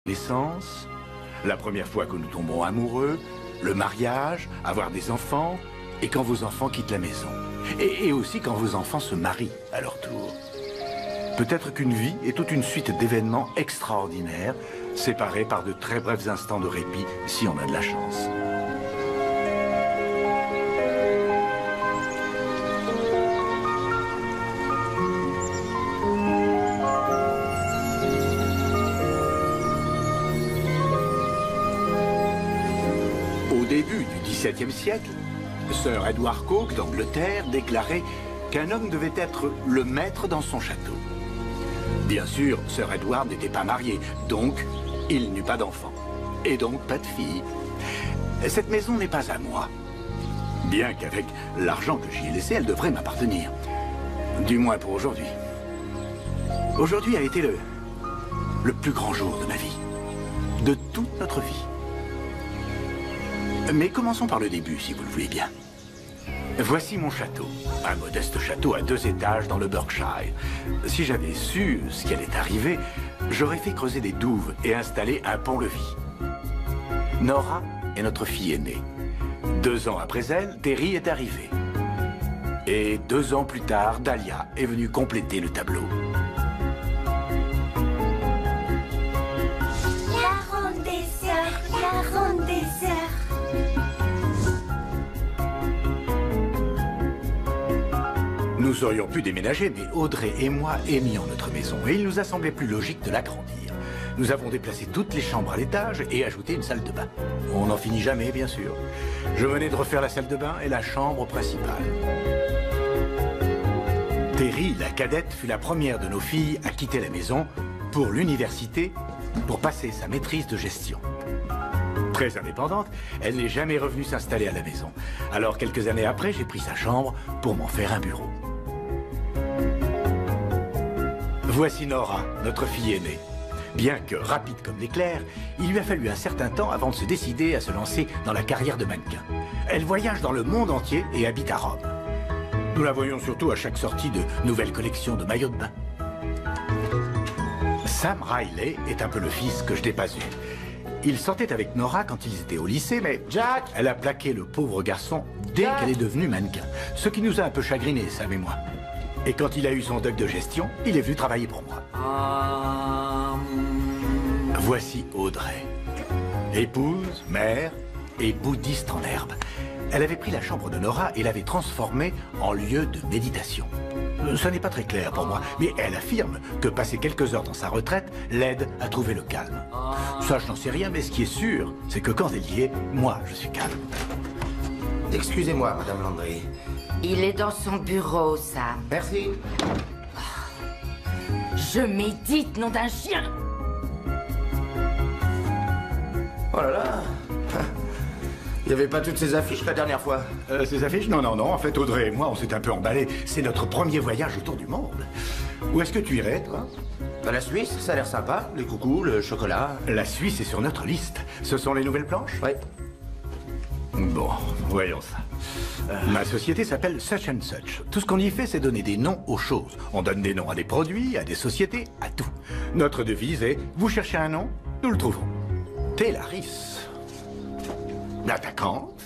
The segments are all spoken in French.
naissance, la première fois que nous tombons amoureux, le mariage, avoir des enfants, et quand vos enfants quittent la maison. Et aussi quand vos enfants se marient à leur tour. Peut-être qu'une vie est toute une suite d'événements extraordinaires, séparés par de très brefs instants de répit, si on a de la chance. Au début du XVIIe siècle, Sir Edward Coke d'Angleterre déclarait qu'un homme devait être le maître dans son château. Bien sûr, Sir Edward n'était pas marié, donc il n'eut pas d'enfant. Et donc pas de fille. Cette maison n'est pas à moi. Bien qu'avec l'argent que j'y ai laissé, elle devrait m'appartenir. Du moins pour aujourd'hui. Aujourd'hui a été le plus grand jour de ma vie. De toute notre vie. Mais commençons par le début, si vous le voulez bien. Voici mon château. Un modeste château à 2 étages dans le Berkshire. Si j'avais su ce qui allait arriver, j'aurais fait creuser des douves et installer un pont-levis. Nora est notre fille aînée. 2 ans après elle, Terry est arrivé. Et 2 ans plus tard, Dahlia est venue compléter le tableau. La ronde des sœurs, la ronde des sœurs. Nous aurions pu déménager, mais Audrey et moi aimions notre maison et il nous a semblé plus logique de l'agrandir. Nous avons déplacé toutes les chambres à l'étage et ajouté une salle de bain. On n'en finit jamais, bien sûr. Je venais de refaire la salle de bain et la chambre principale. Terry, la cadette, fut la première de nos filles à quitter la maison pour l'université pour passer sa maîtrise de gestion. Très indépendante, elle n'est jamais revenue s'installer à la maison. Alors, quelques années après, j'ai pris sa chambre pour m'en faire un bureau. Voici Nora, notre fille aînée. Bien que rapide comme l'éclair, il lui a fallu un certain temps avant de se décider à se lancer dans la carrière de mannequin. Elle voyage dans le monde entier et habite à Rome. Nous la voyons surtout à chaque sortie de nouvelles collections de maillots de bain. Sam Riley est un peu le fils que je n'ai pas eu. Il sortait avec Nora quand ils étaient au lycée, mais Jack! Elle a plaqué le pauvre garçon dès qu'elle est devenue mannequin. Ce qui nous a un peu chagrinés, Sam et moi. Et quand il a eu son doc de gestion, il est venu travailler pour moi. Voici Audrey. Épouse, mère et bouddhiste en herbe. Elle avait pris la chambre de Nora et l'avait transformée en lieu de méditation. Ça n'est pas très clair pour moi, mais elle affirme que passer quelques heures dans sa retraite l'aide à trouver le calme. Ça, je n'en sais rien, mais ce qui est sûr, c'est que quand elle y est, moi, je suis calme. Excusez-moi, Madame Landry. Il est dans son bureau, Sam. Merci. Je médite, nom d'un chien. Oh là là. Il n'y avait pas toutes ces affiches la dernière fois. Ces affiches? Non, non, non. En fait, Audrey et moi, on s'est un peu emballés. C'est notre premier voyage autour du monde. Où est-ce que tu irais, toi? Bah, la Suisse, ça a l'air sympa. Les coucous, le chocolat. La Suisse est sur notre liste. Ce sont les nouvelles planches? Oui. Bon, voyons ça. Ma société s'appelle Such and Such. Tout ce qu'on y fait, c'est donner des noms aux choses. On donne des noms à des produits, à des sociétés, à tout. Notre devise est, vous cherchez un nom, nous le trouvons. Télaris. L'attaquante.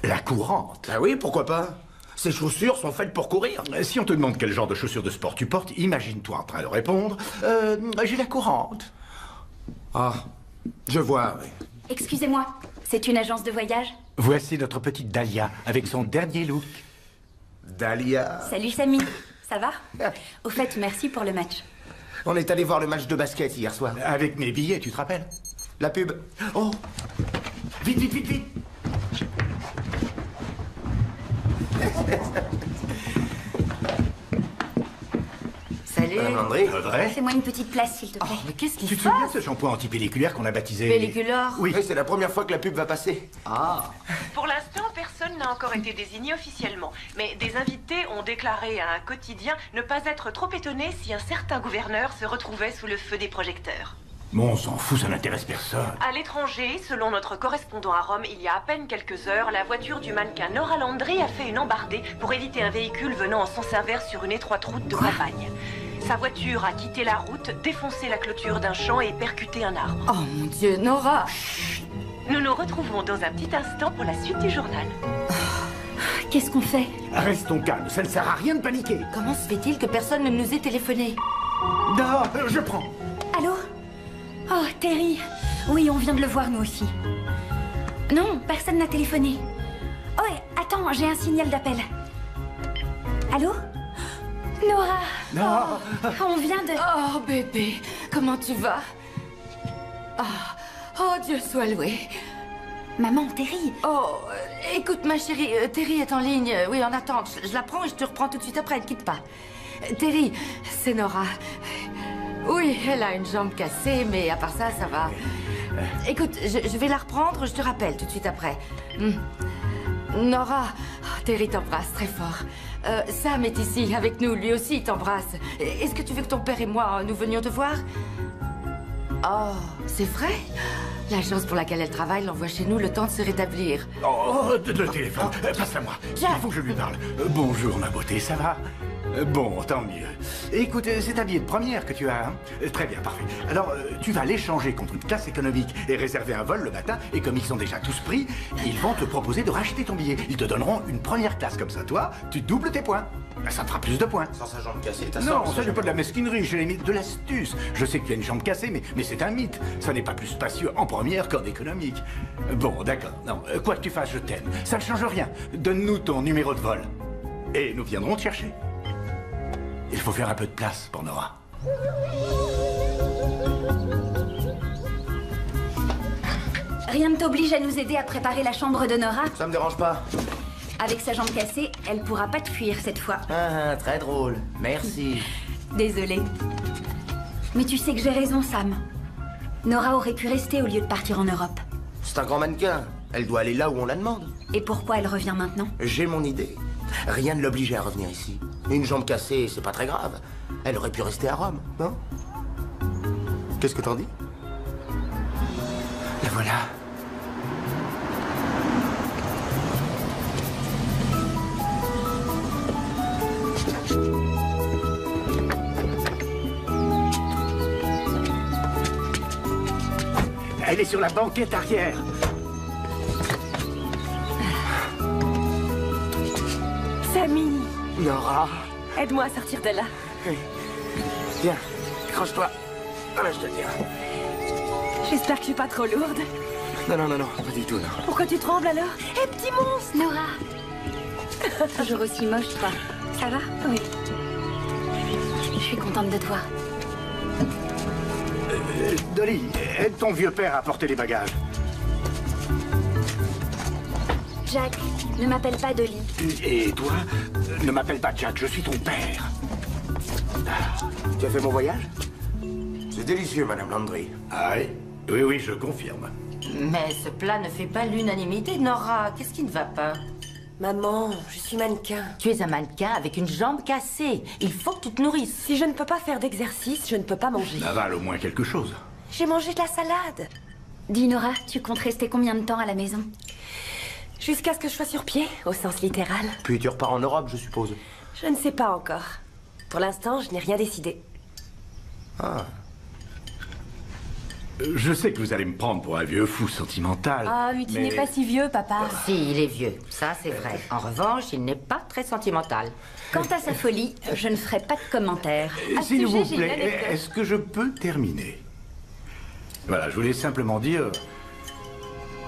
La courante. Ah oui, pourquoi pas? Ces chaussures sont faites pour courir. Si on te demande quel genre de chaussures de sport tu portes, imagine-toi en train de répondre j'ai la courante. Ah, je vois, oui. Excusez-moi, c'est une agence de voyage? Voici notre petite Dahlia avec son dernier look. Dahlia. Salut Samy, ça va? Au fait, merci pour le match. On est allé voir le match de basket hier soir. Avec mes billets, tu te rappelles? La pub. Oh! Vite, vite, vite, vite! Salut. Madame Landry. Audrey? Fais-moi une petite place, s'il te plaît. Mais qu'est-ce qu'il Tu te fait? souviens de ce shampoing antipelliculaire qu'on a baptisé... Pelliculaire? Oui. Oui, c'est la première fois que la pub va passer. Pour l'instant, personne n'a encore été désigné officiellement. Mais des invités ont déclaré à un quotidien ne pas être trop étonnés si un certain gouverneur se retrouvait sous le feu des projecteurs. Bon, on s'en fout, ça n'intéresse personne. À l'étranger, selon notre correspondant à Rome, il y a à peine quelques heures, la voiture du mannequin Nora Landry a fait une embardée pour éviter un véhicule venant en sens inverse sur une étroite route de campagne. Sa voiture a quitté la route, défoncé la clôture d'un champ et percuté un arbre. Oh mon Dieu, Nora! Nous nous retrouvons dans un petit instant pour la suite du journal. Qu'est-ce qu'on fait? Restons calmes, ça ne sert à rien de paniquer. Comment se fait-il que personne ne nous ait téléphoné? Non, je prends. Allô? Oh, Terry. Oui, on vient de le voir, nous aussi. Non, personne n'a téléphoné. Oh, attends, j'ai un signal d'appel. Allô? Nora. Non. On vient de... Oh, bébé, comment tu vas? Oh, Dieu soit loué. Maman, Terry. Oh, écoute, ma chérie, Terry est en ligne. Oui, en attente. Je la prends et je te reprends tout de suite après. Ne quitte pas. Terry, c'est Nora. Oui, elle a une jambe cassée, mais à part ça, ça va. Écoute, je vais la reprendre. Je te rappelle tout de suite après. Nora, Terry t'embrasse très fort. Sam est ici avec nous. Lui aussi, il t'embrasse. Est-ce que tu veux que ton père et moi, nous venions te voir? Oh, c'est vrai? L'agence pour laquelle elle travaille l'envoie chez nous le temps de se rétablir. Oh, le téléphone, passe à moi. Jack. Il faut que je lui parle. Bonjour, ma beauté, ça va? Bon, tant mieux. Écoute, c'est un billet de première que tu as, hein? Très bien, parfait. Alors, tu vas l'échanger contre une classe économique et réserver un vol le matin. Et comme ils sont déjà tous pris, ils vont te proposer de racheter ton billet. Ils te donneront une première classe comme ça. Toi, tu doubles tes points. Ça te fera plus de points. Sans sa jambe cassée, t'as Non, ça n'est pas de la mesquinerie, j'ai limite de l'astuce. Je sais que tu as une jambe cassée, mais c'est un mythe. Ça n'est pas plus spacieux en première qu'en économique. Bon, d'accord. Non, quoi que tu fasses, je t'aime. Ça ne change rien. Donne-nous ton numéro de vol. Et nous viendrons te chercher. Il faut faire un peu de place pour Nora. Rien ne t'oblige à nous aider à préparer la chambre de Nora. Ça me dérange pas. Avec sa jambe cassée, elle pourra pas te fuir cette fois. Ah, très drôle. Merci. Désolée. Mais tu sais que j'ai raison, Sam. Nora aurait pu rester au lieu de partir en Europe. C'est un grand mannequin. Elle doit aller là où on la demande. Et pourquoi elle revient maintenant? J'ai mon idée. Rien ne l'obligeait à revenir ici. Une jambe cassée, c'est pas très grave. Elle aurait pu rester à Rome, non? Qu'est-ce que t'en dis? La voilà. Elle est sur la banquette arrière. Sammy, Nora. aide-moi à sortir de là. Viens, accroche-toi. Voilà, je te tiens. J'espère que je suis pas trop lourde. Non, pas du tout, non. Pourquoi tu trembles alors? Hé, petit monstre! Nora. Toujours aussi moche, toi. Ça va? Oui. Je suis contente de toi. Dolly, aide ton vieux père à porter les bagages. Jack, ne m'appelle pas Dolly. Et toi, ne m'appelle pas Jack, je suis ton père. Tu as fait mon voyage? C'est délicieux, Madame Landry. Ah oui? Oui, je confirme. Mais ce plat ne fait pas l'unanimité, Nora. Qu'est-ce qui ne va pas? Maman, je suis mannequin. Tu es un mannequin avec une jambe cassée. Il faut que tu te nourrisses. Si je ne peux pas faire d'exercice, je ne peux pas manger. Avale au moins quelque chose. J'ai mangé de la salade. Dis, Nora, tu comptes rester combien de temps à la maison? Jusqu'à ce que je sois sur pied, au sens littéral. Puis tu repars en Europe, je suppose. Je ne sais pas encore. Pour l'instant, je n'ai rien décidé. Ah. Je sais que vous allez me prendre pour un vieux fou sentimental. Ah, mais tu n'es pas si vieux, papa. Si, il est vieux. Ça, c'est vrai. En revanche, il n'est pas très sentimental. Quant à sa folie, je ne ferai pas de commentaires. À ce S'il vous sujet, j'ai une plaît, anecdote. est-ce que je peux terminer? Voilà, je voulais simplement dire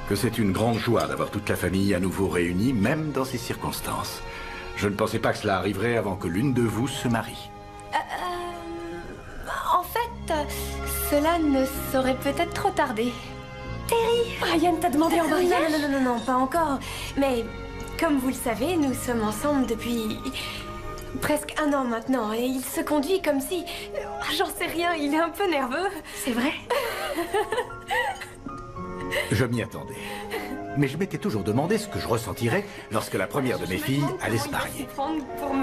que c'est une grande joie d'avoir toute la famille à nouveau réunie, même dans ces circonstances. Je ne pensais pas que cela arriverait avant que l'une de vous se marie. En fait, cela ne saurait peut-être trop tarder. Terry! Ryan t'a demandé en mariage? Non, pas encore. Mais comme vous le savez, nous sommes ensemble depuis presque 1 an maintenant. Et il se conduit comme si... J'en sais rien, il est un peu nerveux. C'est vrai? Je m'y attendais. mais je m'étais toujours demandé ce que je ressentirais lorsque la première de mes filles allait se marier.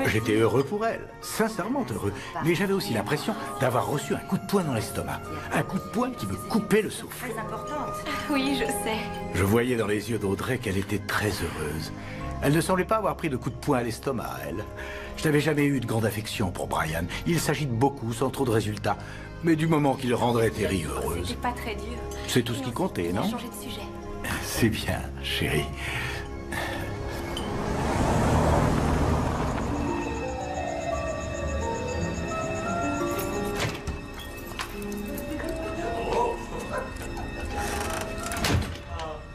J'étais heureux pour elle, sincèrement heureux, mais j'avais aussi l'impression d'avoir reçu un coup de poing dans l'estomac. Un coup de poing qui me coupait le souffle. Très importante. Oui, je sais. Je voyais dans les yeux d'Audrey qu'elle était très heureuse. Elle ne semblait pas avoir pris de coup de poing à l'estomac, elle. Je n'avais jamais eu de grande affection pour Brian. Il s'agite beaucoup, sans trop de résultats. Mais du moment qu'il rendrait Terry heureuse, C'était pas très dur. c'est tout ce qui comptait, On a non? changé de sujet. C'est bien, chérie.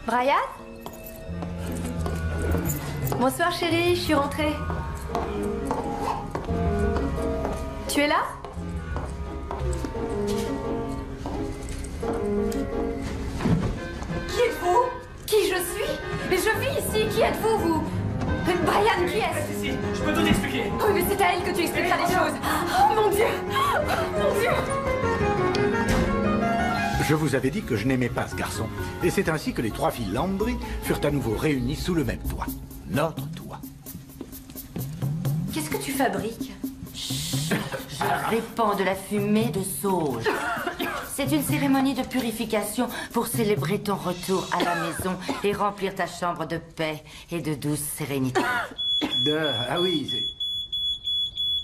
Brian? Bonsoir chérie, je suis rentrée. Tu es là? Qui êtes-vous? Qui je suis? Mais je vis ici, qui êtes-vous, vous? Brian, qui est-ce? Si, je peux tout expliquer. Oui, mais c'est à elle que tu expliqueras les choses. Oh mon Dieu! Oh, mon Dieu! Je vous avais dit que je n'aimais pas ce garçon. Et c'est ainsi que les trois filles Landry furent à nouveau réunies sous le même toit. Notre toit. Qu'est-ce que tu fabriques? Je répands de la fumée de sauge. C'est une cérémonie de purification pour célébrer ton retour à la maison et remplir ta chambre de paix et de douce sérénité. Ah oui,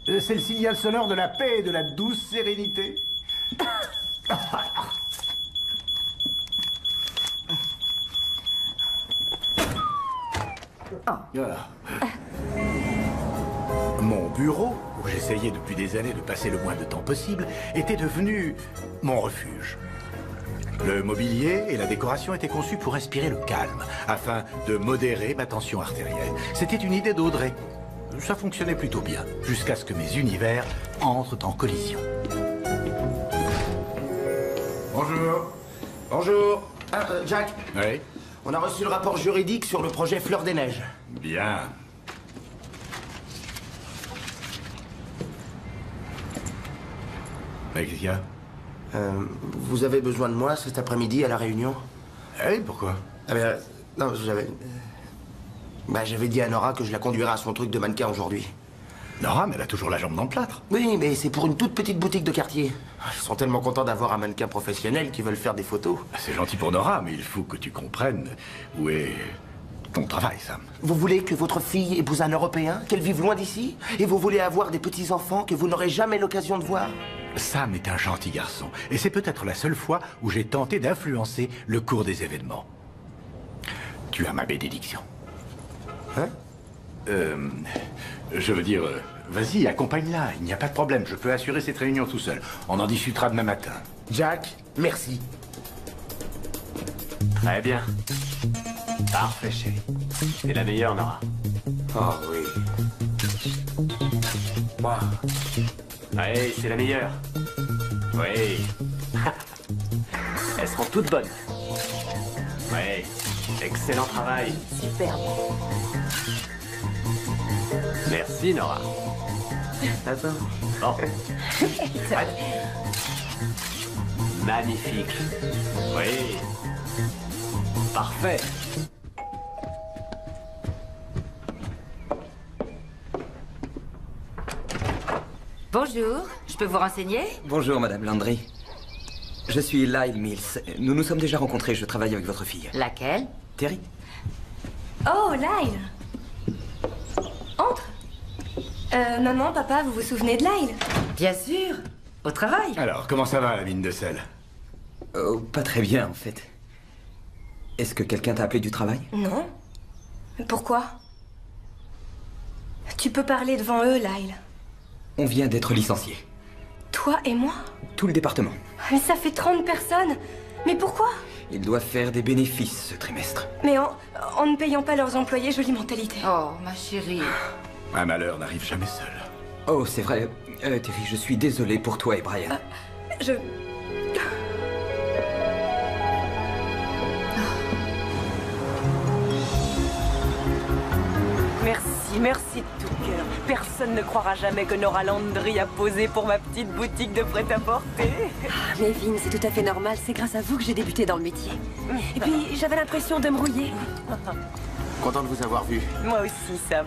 c'est le signal sonore de la paix et de la douce sérénité. Voilà. Mon bureau, où j'essayais depuis des années de passer le moins de temps possible, était devenu mon refuge. Le mobilier et la décoration étaient conçus pour inspirer le calme, afin de modérer ma tension artérielle. C'était une idée d'Audrey. Ça fonctionnait plutôt bien, jusqu'à ce que mes univers entrent en collision. Bonjour. Bonjour. Jack, Oui, on a reçu le rapport juridique sur le projet Fleur des Neiges. bien. Mais qu'est-ce qu'il y a? Vous avez besoin de moi cet après-midi à la réunion? Eh, pourquoi? Ah ben, non, j'avais dit à Nora que je la conduirais à son truc de mannequin aujourd'hui. Nora, mais elle a toujours la jambe dans le plâtre. Oui, mais c'est pour une toute petite boutique de quartier. Ils sont tellement contents d'avoir un mannequin professionnel qui veulent faire des photos. C'est gentil pour Nora, mais il faut que tu comprennes où est ton travail, Sam. Vous voulez que votre fille épouse un Européen, qu'elle vive loin d'ici? Et vous voulez avoir des petits-enfants que vous n'aurez jamais l'occasion de voir? Sam est un gentil garçon, et c'est peut-être la seule fois où j'ai tenté d'influencer le cours des événements. Tu as ma bénédiction. Hein? Je veux dire, vas-y, accompagne-la, il n'y a pas de problème, je peux assurer cette réunion tout seul. On en discutera demain matin. Jack, merci. Très bien. Parfait, chérie. C'est la meilleure, Nora. Oh oui. Moi. Oui, c'est la meilleure. Oui. Elles seront toutes bonnes. Oui. Excellent travail. Superbe. Merci, Nora. Attends. Bon. Prête? Magnifique. Oui. Parfait. Bonjour, je peux vous renseigner? Bonjour, Madame Landry. Je suis Lyle Mills. Nous nous sommes déjà rencontrés, je travaille avec votre fille. Laquelle? Terry? Oh, Lyle. Entre. Maman, papa, vous vous souvenez de Lyle? Bien sûr, au travail. Alors, comment ça va, la mine de sel? Oh, pas très bien, en fait. Est-ce que quelqu'un t'a appelé du travail? Non. Pourquoi? Tu peux parler devant eux, Lyle. On vient d'être licenciés. Toi et moi? Tout le département. Mais ça fait 30 personnes. Mais pourquoi? Ils doivent faire des bénéfices ce trimestre. Mais en ne payant pas leurs employés, jolie mentalité. Oh, ma chérie. Un malheur n'arrive jamais seul. Oh, c'est vrai. Terry, je suis désolé pour toi et Brian. Je... Merci de tout. cœur. Personne ne croira jamais que Nora Landry a posé pour ma petite boutique de prêt-à-porter. Ah, mais Vin, c'est tout à fait normal. C'est grâce à vous que j'ai débuté dans le métier. Et puis, j'avais l'impression de me rouiller. Content de vous avoir vu. Moi aussi, Sam.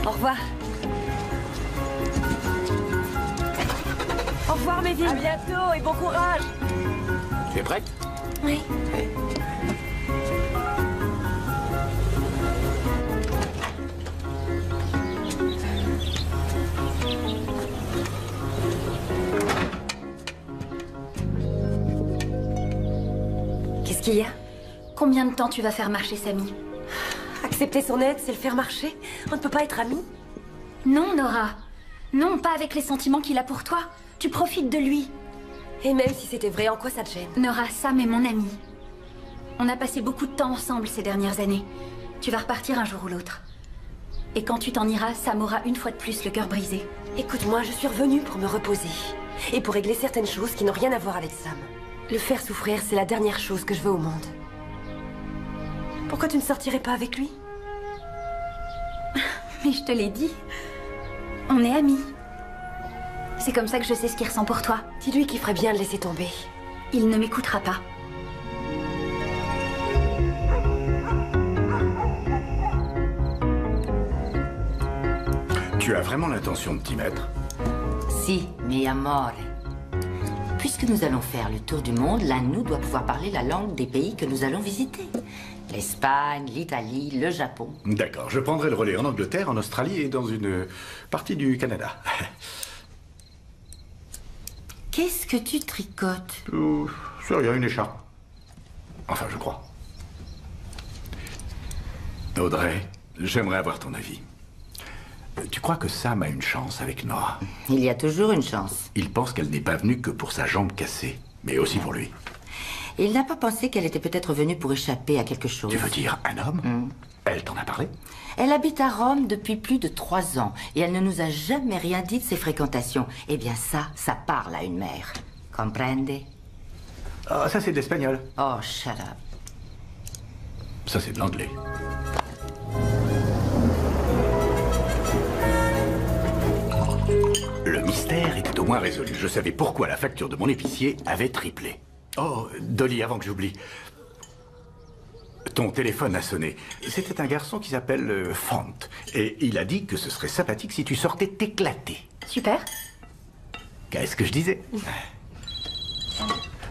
Au revoir. Au revoir, Mévin. À bientôt et bon courage. Tu es prête? Oui. Qu'est-ce qu'il y a? Combien de temps tu vas faire marcher Samy? Accepter son aide, c'est le faire marcher? On ne peut pas être amis? Non, Nora. Non, pas avec les sentiments qu'il a pour toi. Tu profites de lui. Et même si c'était vrai, en quoi ça te gêne? Nora, Sam est mon ami. On a passé beaucoup de temps ensemble ces dernières années. Tu vas repartir un jour ou l'autre. Et quand tu t'en iras, Sam aura une fois de plus le cœur brisé. Écoute-moi, je suis revenue pour me reposer. Et pour régler certaines choses qui n'ont rien à voir avec Sam. Le faire souffrir, c'est la dernière chose que je veux au monde. Pourquoi tu ne sortirais pas avec lui? Mais je te l'ai dit. On est amis. C'est comme ça que je sais ce qu'il ressent pour toi. Dis-lui qu'il ferait bien de laisser tomber. Il ne m'écoutera pas. Tu as vraiment l'intention de t'y mettre? Si, mi amore. Puisque nous allons faire le tour du monde, l'un de nous doit pouvoir parler la langue des pays que nous allons visiter. L'Espagne, l'Italie, le Japon. D'accord, je prendrai le relais en Angleterre, en Australie et dans une partie du Canada. Qu'est-ce que tu tricotes? C'est rien, une écharpe. Enfin, je crois. Audrey, j'aimerais avoir ton avis. Tu crois que Sam a une chance avec Nora? Il y a toujours une chance. Il pense qu'elle n'est pas venue que pour sa jambe cassée, mais aussi pour lui. Il n'a pas pensé qu'elle était peut-être venue pour échapper à quelque chose. Tu veux dire un homme? Elle t'en a parlé? Elle habite à Rome depuis plus de 3 ans et elle ne nous a jamais rien dit de ses fréquentations. Eh bien ça parle à une mère. Comprende? Ah, ça c'est de l'espagnol. Oh, shut up. Ça c'est de l'anglais. Le mystère était au moins résolu. Je savais pourquoi la facture de mon épicier avait triplé. Oh, Dolly, avant que j'oublie. Ton téléphone a sonné. C'était un garçon qui s'appelle Font. Et il a dit que ce serait sympathique si tu sortais t'éclater. Super. Qu'est-ce que je disais?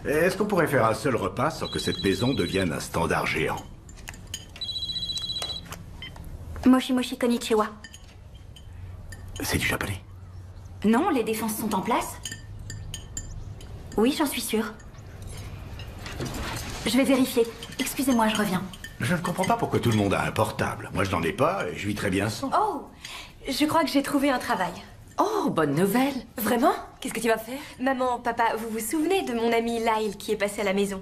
Est-ce qu'on pourrait faire un seul repas sans que cette maison devienne un standard géant? Moshi Moshi Konnichiwa. C'est du japonais? Non, les défenses sont en place. Oui, j'en suis sûre. Je vais vérifier. Excusez-moi, je reviens. Je ne comprends pas pourquoi tout le monde a un portable. Moi, je n'en ai pas et je vis très bien sans. Oh, je crois que j'ai trouvé un travail. Oh, bonne nouvelle. Vraiment? Qu'est-ce que tu vas faire? Maman, papa, vous vous souvenez de mon ami Lyle qui est passé à la maison?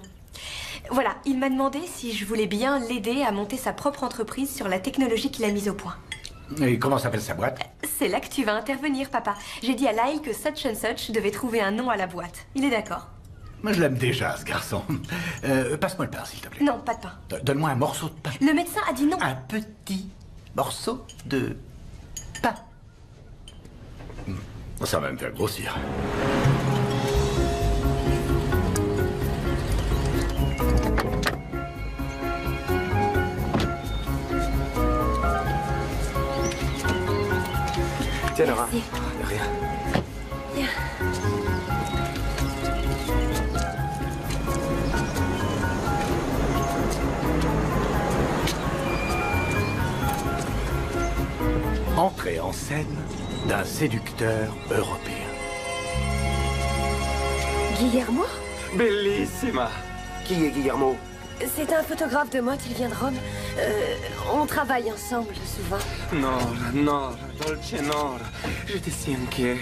Voilà, il m'a demandé si je voulais bien l'aider à monter sa propre entreprise sur la technologie qu'il a mise au point. Et comment s'appelle sa boîte? C'est là que tu vas intervenir, papa. J'ai dit à Lyle que Such and Such devait trouver un nom à la boîte. Il est d'accord? Moi, je l'aime déjà, ce garçon. Passe-moi le pain, s'il te plaît. Non, pas de pain. Donne-moi un morceau de pain. Le médecin a dit non. Un petit morceau de pain. Ça va me faire grossir. Tiens, Nora. Merci. De rien. Viens. Entrée en scène d'un séducteur européen. Guillermo? Bellissima. Qui est Guillermo? C'est un photographe de mode, il vient de Rome. On travaille ensemble souvent. Nora, Nora, dolce Nora, j'étais si inquiet.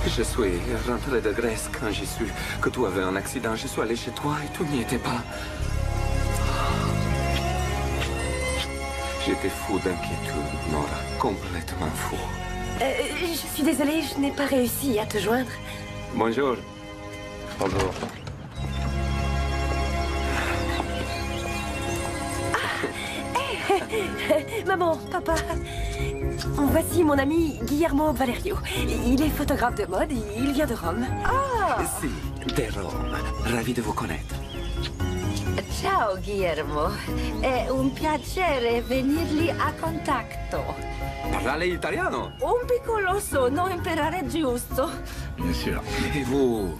Je suis rentré de Grèce quand j'ai su que tu avais un accident. Je suis allé chez toi et tu n'y étais pas. J'étais fou d'inquiétude, Nora, complètement fou. Je suis désolée, je n'ai pas réussi à te joindre. Bonjour. Bonjour. Maman, papa. Voici mon ami Guillermo Valerio. Il est photographe de mode, il vient de Rome. Si, de Rome. Ravi de vous connaître. Ciao Guillermo, è un piacere venirli a contatto. Parlare italiano? Un piccolo sono imparare giusto. Bien sûr. Et vous?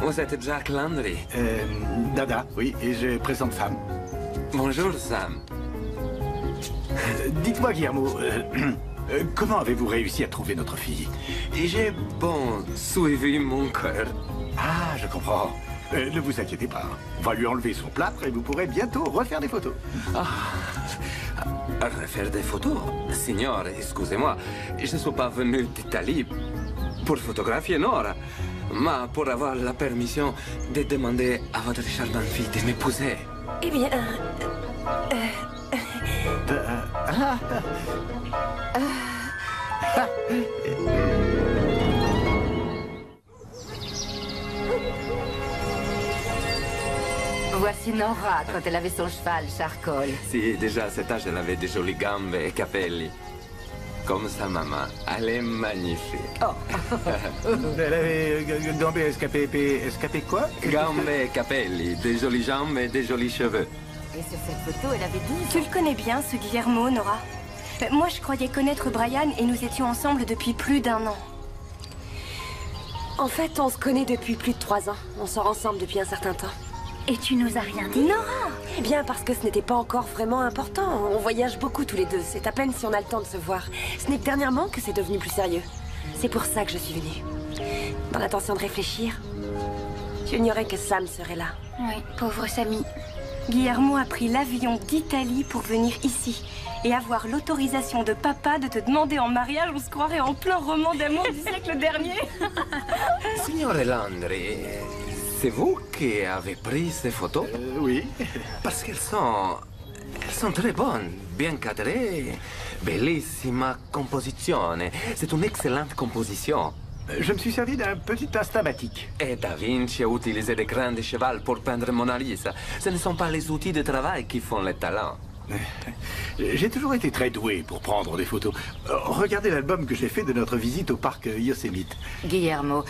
Vous êtes Jack Landry. Dada, oui, et je présente Sam. Bonjour, Sam. Dites-moi, Guillermo, comment avez-vous réussi à trouver notre fille? J'ai, suivi mon cœur. Ah, je comprends. Ne vous inquiétez pas. On va lui enlever son plâtre et vous pourrez bientôt refaire des photos. Refaire des photos? Signore, excusez-moi. Je ne suis pas venu d'Italie pour photographier Nora, mais pour avoir la permission de demander à votre charmante fille de m'épouser. Eh bien... Voici Nora quand elle avait son cheval, Charcol. Si, déjà à cet âge, elle avait des jolies gambe et capelli. Comme sa maman. Elle est magnifique. Elle avait gambé, escapé quoi? Gambe et capelli, des jolies jambes et des jolis cheveux. Et sur cette photo, elle avait 12 ans. Tu le connais bien, ce Guillermo, Nora? Moi, je croyais connaître Brian et nous étions ensemble depuis plus d'1 an. En fait, on se connaît depuis plus de 3 ans. On sort ensemble depuis un certain temps. Et tu nous as rien dit? Nora! Eh bien, parce que ce n'était pas encore vraiment important. On voyage beaucoup tous les deux. C'est à peine si on a le temps de se voir. Ce n'est que dernièrement que c'est devenu plus sérieux. C'est pour ça que je suis venue. Dans l'intention de réfléchir, j'ignorais que Sam serait là. Oui, pauvre Samy. Guillermo a pris l'avion d'Italie pour venir ici. Et avoir l'autorisation de papa de te demander en mariage, on se croirait en plein roman d'amour du siècle dernier. Signore Landry, c'est vous qui avez pris ces photos? Oui. Parce qu'elles sont très bonnes, bien cadrées, bellissima composizione. C'est une excellente composition. Je me suis servi d'un petit instamatique. Et Da Vinci a utilisé des grains de cheval pour peindre Mona Lisa. Ce ne sont pas les outils de travail qui font le talent. J'ai toujours été très doué pour prendre des photos. Regardez l'album que j'ai fait de notre visite au parc Yosemite. Guillermo,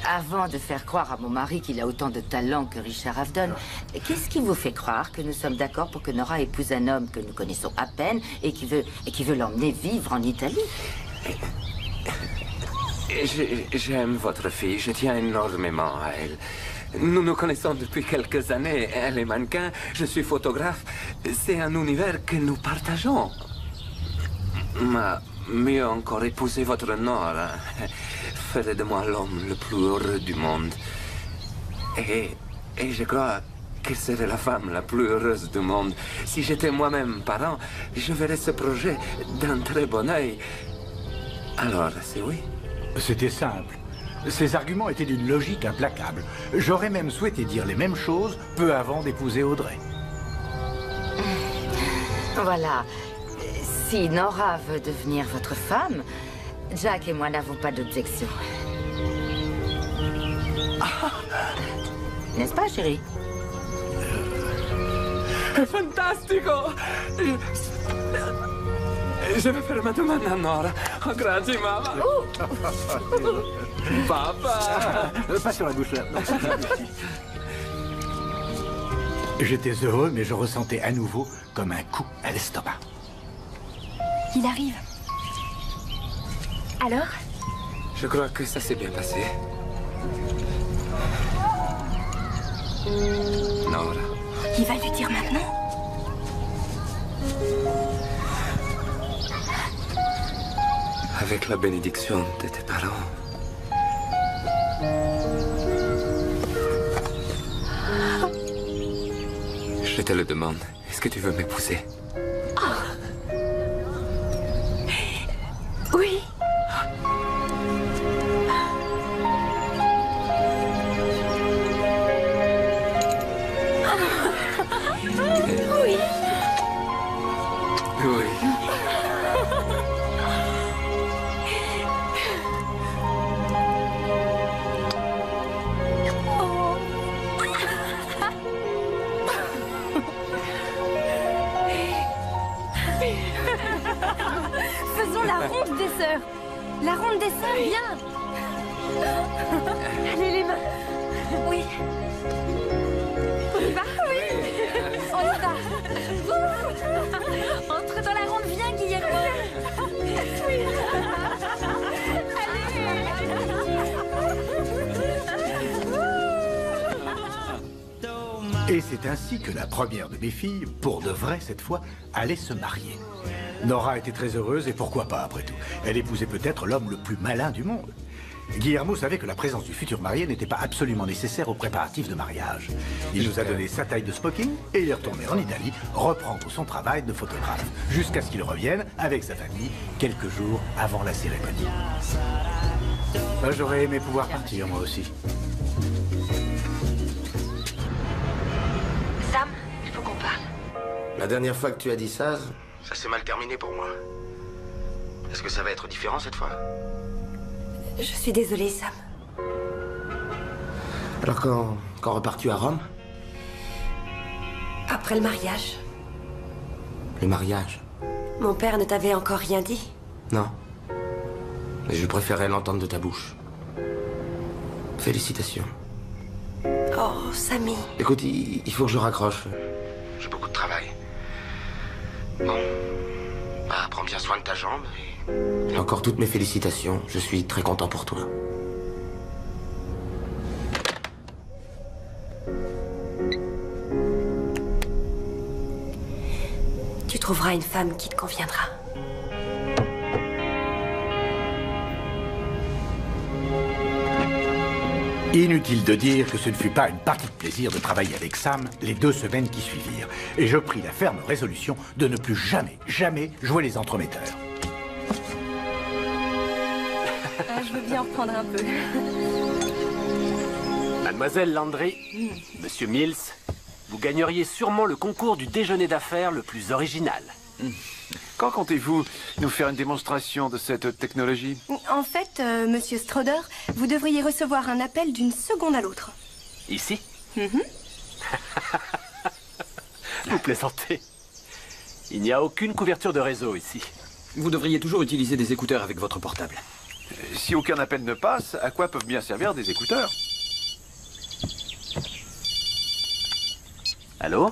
avant de faire croire à mon mari qu'il a autant de talent que Richard Avedon, qu'est-ce qui vous fait croire que nous sommes d'accord pour que Nora épouse un homme que nous connaissons à peine et qui veut l'emmener vivre en Italie? J'aime votre fille, je tiens énormément à elle. Nous nous connaissons depuis quelques années. Elle est mannequin, je suis photographe. C'est un univers que nous partageons. Mais mieux encore, épouser votre Nora ferait de moi l'homme le plus heureux du monde. Et je crois qu'elle serait la femme la plus heureuse du monde. Si j'étais moi-même parent, je verrais ce projet d'un très bon œil. Alors, c'est oui? C'était simple. Ces arguments étaient d'une logique implacable. J'aurais même souhaité dire les mêmes choses peu avant d'épouser Audrey. Voilà. Si Nora veut devenir votre femme, Jack et moi n'avons pas d'objection. N'est-ce pas, chérie? Fantastico! Je vais faire ma demande à Nora. Oh, grazie, maman. Papa! Pas sur la bouche là. J'étais heureux, mais je ressentais à nouveau comme un coup à l'estomac. Il arrive. Alors? Je crois que ça s'est bien passé. Nora. Il va lui dire maintenant? Avec la bénédiction de tes parents. Je te le demande. Est-ce que tu veux m'épouser? Oui. Oui. Oui. ronde des sœurs. La ronde des sœurs, viens. Allez, les mains. Oui. On y va? Oui. On y va. Entre dans la ronde, viens, Guillermo. Oui. Et c'est ainsi que la première de mes filles, pour de vrai cette fois, allait se marier. Nora était très heureuse et pourquoi pas après tout. Elle épousait peut-être l'homme le plus malin du monde. Guillermo savait que la présence du futur marié n'était pas absolument nécessaire aux préparatifs de mariage. Il nous a donné sa taille de smoking et il est retourné en Italie reprendre son travail de photographe, jusqu'à ce qu'il revienne avec sa famille quelques jours avant la cérémonie. J'aurais aimé pouvoir partir moi aussi. Sam, il faut qu'on parle. La dernière fois que tu as dit ça s'est mal terminé pour moi. Est-ce que ça va être différent cette fois? Je suis désolée, Sam. Alors quand repars-tu à Rome? Après le mariage. Le mariage? Mon père ne t'avait encore rien dit? Non. Mais je préférais l'entendre de ta bouche. Félicitations. Oh, Samy. Écoute, il faut que je raccroche. J'ai beaucoup de travail. Bon. Bah, prends bien soin de ta jambe et encore toutes mes félicitations. Je suis très content pour toi. Tu trouveras une femme qui te conviendra. Inutile de dire que ce ne fut pas une partie de plaisir de travailler avec Sam les 2 semaines qui suivirent. Et je pris la ferme résolution de ne plus jamais jouer les entremetteurs. Je veux bien reprendre un peu. Mademoiselle Landry, Monsieur Mills, vous gagneriez sûrement le concours du déjeuner d'affaires le plus original. Quand comptez-vous nous faire une démonstration de cette technologie? En fait, Monsieur Stroder, vous devriez recevoir un appel d'une seconde à l'autre. Ici? Vous plaisantez. Il n'y a aucune couverture de réseau ici. Vous devriez toujours utiliser des écouteurs avec votre portable. Si aucun appel ne passe, à quoi peuvent bien servir des écouteurs? Allô?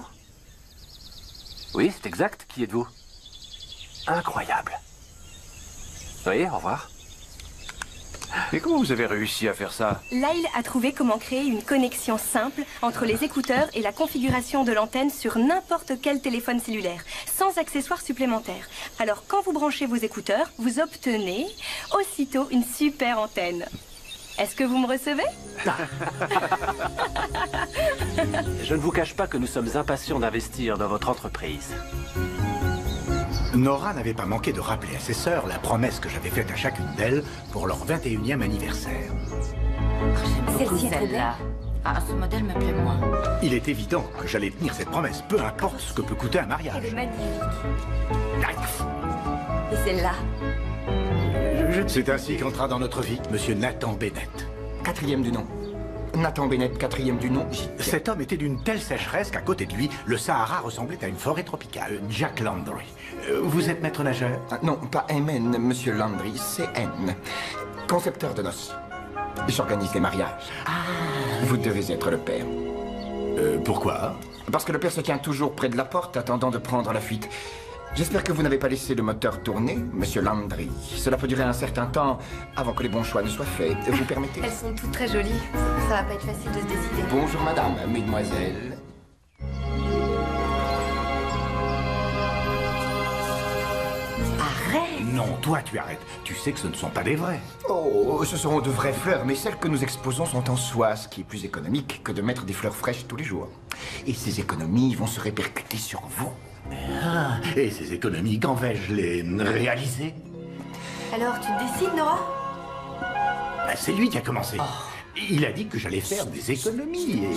Oui, c'est exact. Qui êtes-vous? Incroyable. Oui, au revoir. Mais comment vous avez réussi à faire ça? Lyle a trouvé comment créer une connexion simple entre les écouteurs et la configuration de l'antenne sur n'importe quel téléphone cellulaire, sans accessoires supplémentaires. Alors, quand vous branchez vos écouteurs, vous obtenez aussitôt une super antenne. Est-ce que vous me recevez? Je ne vous cache pas que nous sommes impatients d'investir dans votre entreprise. Nora n'avait pas manqué de rappeler à ses sœurs la promesse que j'avais faite à chacune d'elles pour leur 21e anniversaire. Celle-ci, celle-là. Ah, ce modèle me plaît moins. Il est évident que j'allais tenir cette promesse, peu importe ce que peut coûter un mariage. Elle est magnifique. Et celle-là? C'est ainsi qu'entra dans notre vie Monsieur Nathan Bennett. 4e du nom. Nathan Bennett, 4e du nom. Cet homme était d'une telle sécheresse qu'à côté de lui, le Sahara ressemblait à une forêt tropicale. Jack Landry. Vous êtes maître nageur? Non, pas MN, Monsieur Landry, c'est N. Concepteur de noces. J'organise les mariages. Vous devez être le père. Pourquoi? Parce que le père se tient toujours près de la porte, attendant de prendre la fuite. J'espère que vous n'avez pas laissé le moteur tourner, Monsieur Landry. Cela peut durer un certain temps avant que les bons choix ne soient faits. Vous permettez? Elles sont toutes très jolies. Ça va pas être facile de se décider. Bonjour, madame, mesdemoiselles. Arrête! Non, toi, tu arrêtes. Tu sais que ce ne sont pas des vrais. Oh, ce seront de vraies fleurs, mais celles que nous exposons sont en soie, ce qui est plus économique que de mettre des fleurs fraîches tous les jours. Et ces économies vont se répercuter sur vous. Ah, et ces économies, quand vais-je les réaliser? Alors, tu te décides, Nora? C'est lui qui a commencé. Il a dit que j'allais faire des économies et...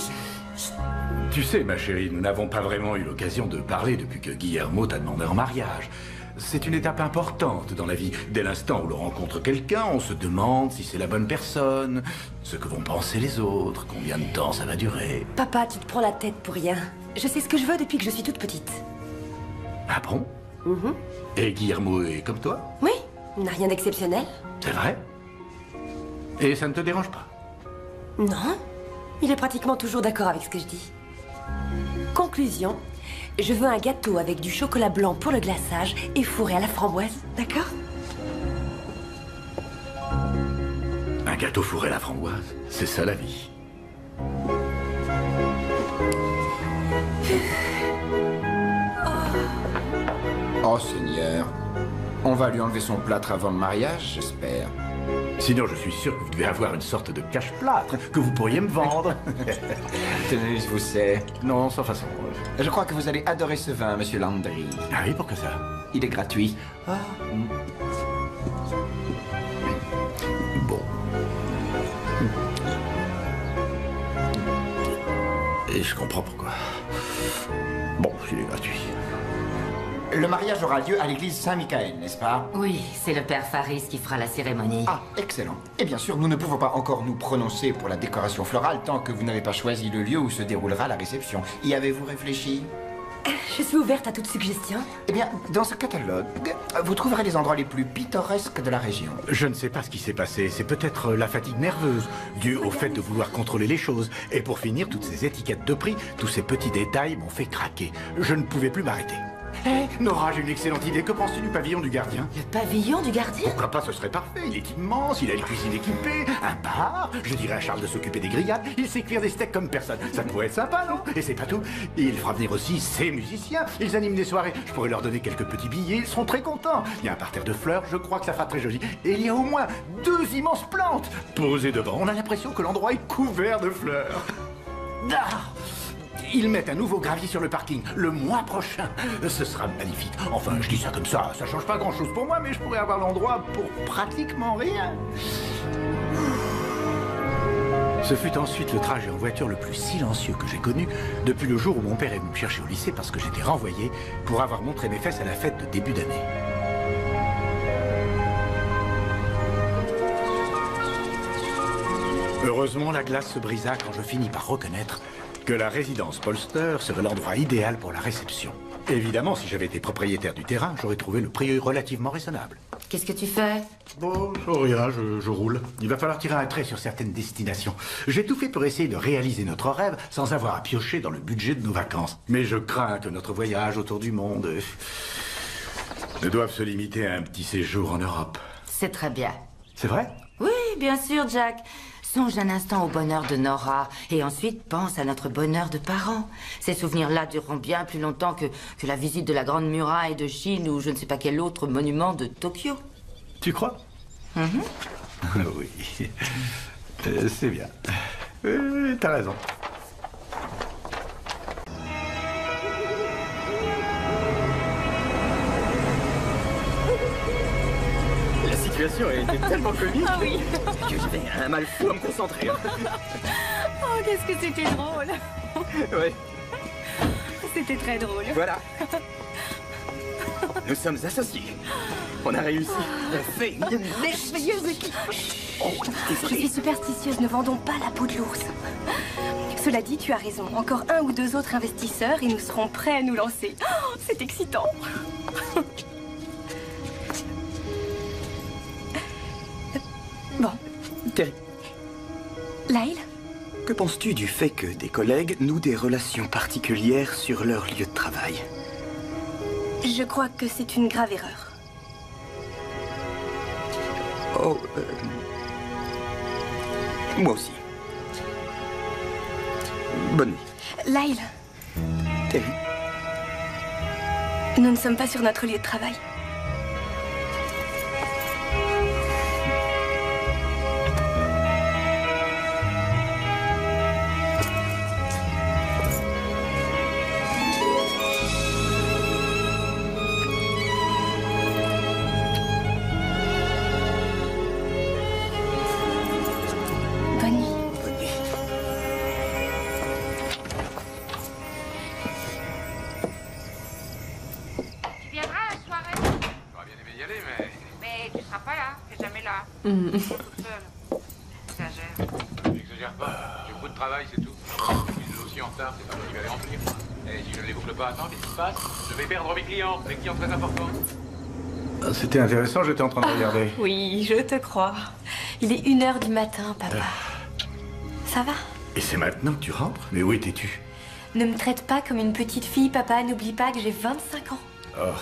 Tu sais, ma chérie, nous n'avons pas vraiment eu l'occasion de parler depuis que Guillermo t'a demandé en mariage. C'est une étape importante dans la vie. Dès l'instant où l'on rencontre quelqu'un, on se demande si c'est la bonne personne, ce que vont penser les autres, combien de temps ça va durer. Papa, tu te prends la tête pour rien. Je sais ce que je veux depuis que je suis toute petite. Ah bon? Et Guillermo est comme toi? Oui, N'a rien d'exceptionnel? C'est vrai? Et ça ne te dérange pas? Non. Il est pratiquement toujours d'accord avec ce que je dis. Conclusion, je veux un gâteau avec du chocolat blanc pour le glaçage et fourré à la framboise, d'accord? Un gâteau fourré à la framboise, c'est ça la vie. Oh Seigneur, on va lui enlever son plâtre avant le mariage, j'espère. Sinon, je suis sûr que vous devez avoir une sorte de cache-plâtre que vous pourriez me vendre. Tenez, je vous sais. Non, sans façon. Je crois que vous allez adorer ce vin, monsieur Landry. Ah oui, pourquoi ça? Il est gratuit. Ah. Bon. Et je comprends pourquoi. Bon, s'il est gratuit. Le mariage aura lieu à l'église Saint-Michael, n'est-ce pas? Oui, c'est le père Faris qui fera la cérémonie. Ah, excellent. Et bien sûr, nous ne pouvons pas encore nous prononcer pour la décoration florale tant que vous n'avez pas choisi le lieu où se déroulera la réception. Y avez-vous réfléchi? Je suis ouverte à toute suggestion. Eh bien, dans ce catalogue, vous trouverez les endroits les plus pittoresques de la région. Je ne sais pas ce qui s'est passé. C'est peut-être la fatigue nerveuse, due au fait de vouloir contrôler les choses. Et pour finir, toutes ces étiquettes de prix, tous ces petits détails m'ont fait craquer. Je ne pouvais plus m'arrêter. Hé, Nora, j'ai une excellente idée. Que penses-tu du pavillon du gardien? Le pavillon du gardien? Pourquoi pas, ce serait parfait. Il est immense, il a une cuisine équipée, un bar. Je dirais à Charles de s'occuper des grillades. Il sait cuire des steaks comme personne. Ça pourrait être sympa, non? Et c'est pas tout. Il fera venir aussi ses musiciens. Ils animent des soirées. Je pourrais leur donner quelques petits billets. Ils seront très contents. Il y a un parterre de fleurs. Je crois que ça fera très joli. Et il y a au moins 2 immenses plantes posées devant. On a l'impression que l'endroit est couvert de fleurs. Ah! Ils mettent un nouveau gravier sur le parking le mois prochain. Ce sera magnifique. Enfin, je dis ça comme ça change pas grand-chose pour moi, mais je pourrais avoir l'endroit pour pratiquement rien. Ce fut ensuite le trajet en voiture le plus silencieux que j'ai connu depuis le jour où mon père est venu me chercher au lycée parce que j'étais renvoyé pour avoir montré mes fesses à la fête de début d'année. Heureusement, la glace se brisa quand je finis par reconnaître que la résidence Polster serait l'endroit idéal pour la réception. Évidemment, si j'avais été propriétaire du terrain, j'aurais trouvé le prix relativement raisonnable. Qu'est-ce que tu fais? Bon, rien, je roule. Il va falloir tirer un trait sur certaines destinations. J'ai tout fait pour essayer de réaliser notre rêve sans avoir à piocher dans le budget de nos vacances. Mais je crains que notre voyage autour du monde ne doive se limiter à un petit séjour en Europe. C'est très bien. C'est vrai? Oui, bien sûr, Jack. Songe un instant au bonheur de Nora et ensuite pense à notre bonheur de parents. Ces souvenirs-là dureront bien plus longtemps que la visite de la Grande Muraille de Chine ou je ne sais pas quel autre monument de Tokyo. Tu crois? Oui. C'est bien. T'as raison. La situation était tellement comique. Ah oui. Que j'avais un mal fou à me concentrer. Oh, qu'est-ce que c'était drôle. Ouais. C'était très drôle. Voilà. Nous sommes associés. On a réussi. On fait une merveilleuse équipe. Je suis superstitieuse, ne vendons pas la peau de l'ours. Cela dit, tu as raison. Encore 1 ou 2 autres investisseurs et nous serons prêts à nous lancer. Oh, c'est excitant. Bon. Terry. Lyle? Que penses-tu du fait que des collègues nouent des relations particulières sur leur lieu de travail? Je crois que c'est une grave erreur. Oh, moi aussi. Bonne nuit. Lyle. Terry. Nous ne sommes pas sur notre lieu de travail. N'exagère pas. J'ai beaucoup de travail, c'est tout. Si je suis aussi en retard, c'est pas moi qui vais les remplir. Et si je ne les boucle pas à temps, qu'est-ce qui se passe? Je vais perdre mes clients très importants. C'était intéressant, j'étais en train de regarder. Oui, je te crois. Il est 1h du matin, papa. Ça va? Et c'est maintenant que tu rentres? Mais où étais-tu? Ne me traite pas comme une petite fille, papa. N'oublie pas que j'ai 25 ans. Oh.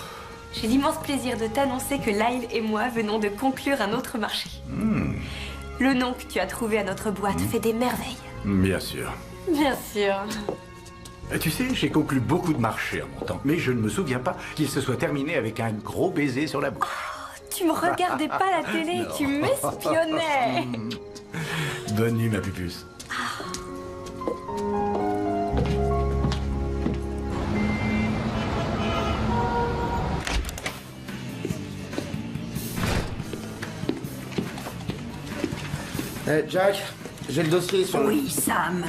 J'ai l'immense plaisir de t'annoncer que Lyle et moi venons de conclure un autre marché. Le nom que tu as trouvé à notre boîte fait des merveilles. Bien sûr. Bien sûr. Tu sais, j'ai conclu beaucoup de marchés en mon temps, mais je ne me souviens pas qu'il se soit terminé avec un gros baiser sur la bouche. Oh, tu me regardais pas à la télé, tu m'espionnais. Bonne nuit, ma pupuce. Jack, j'ai le dossier sur... Oui, Sam.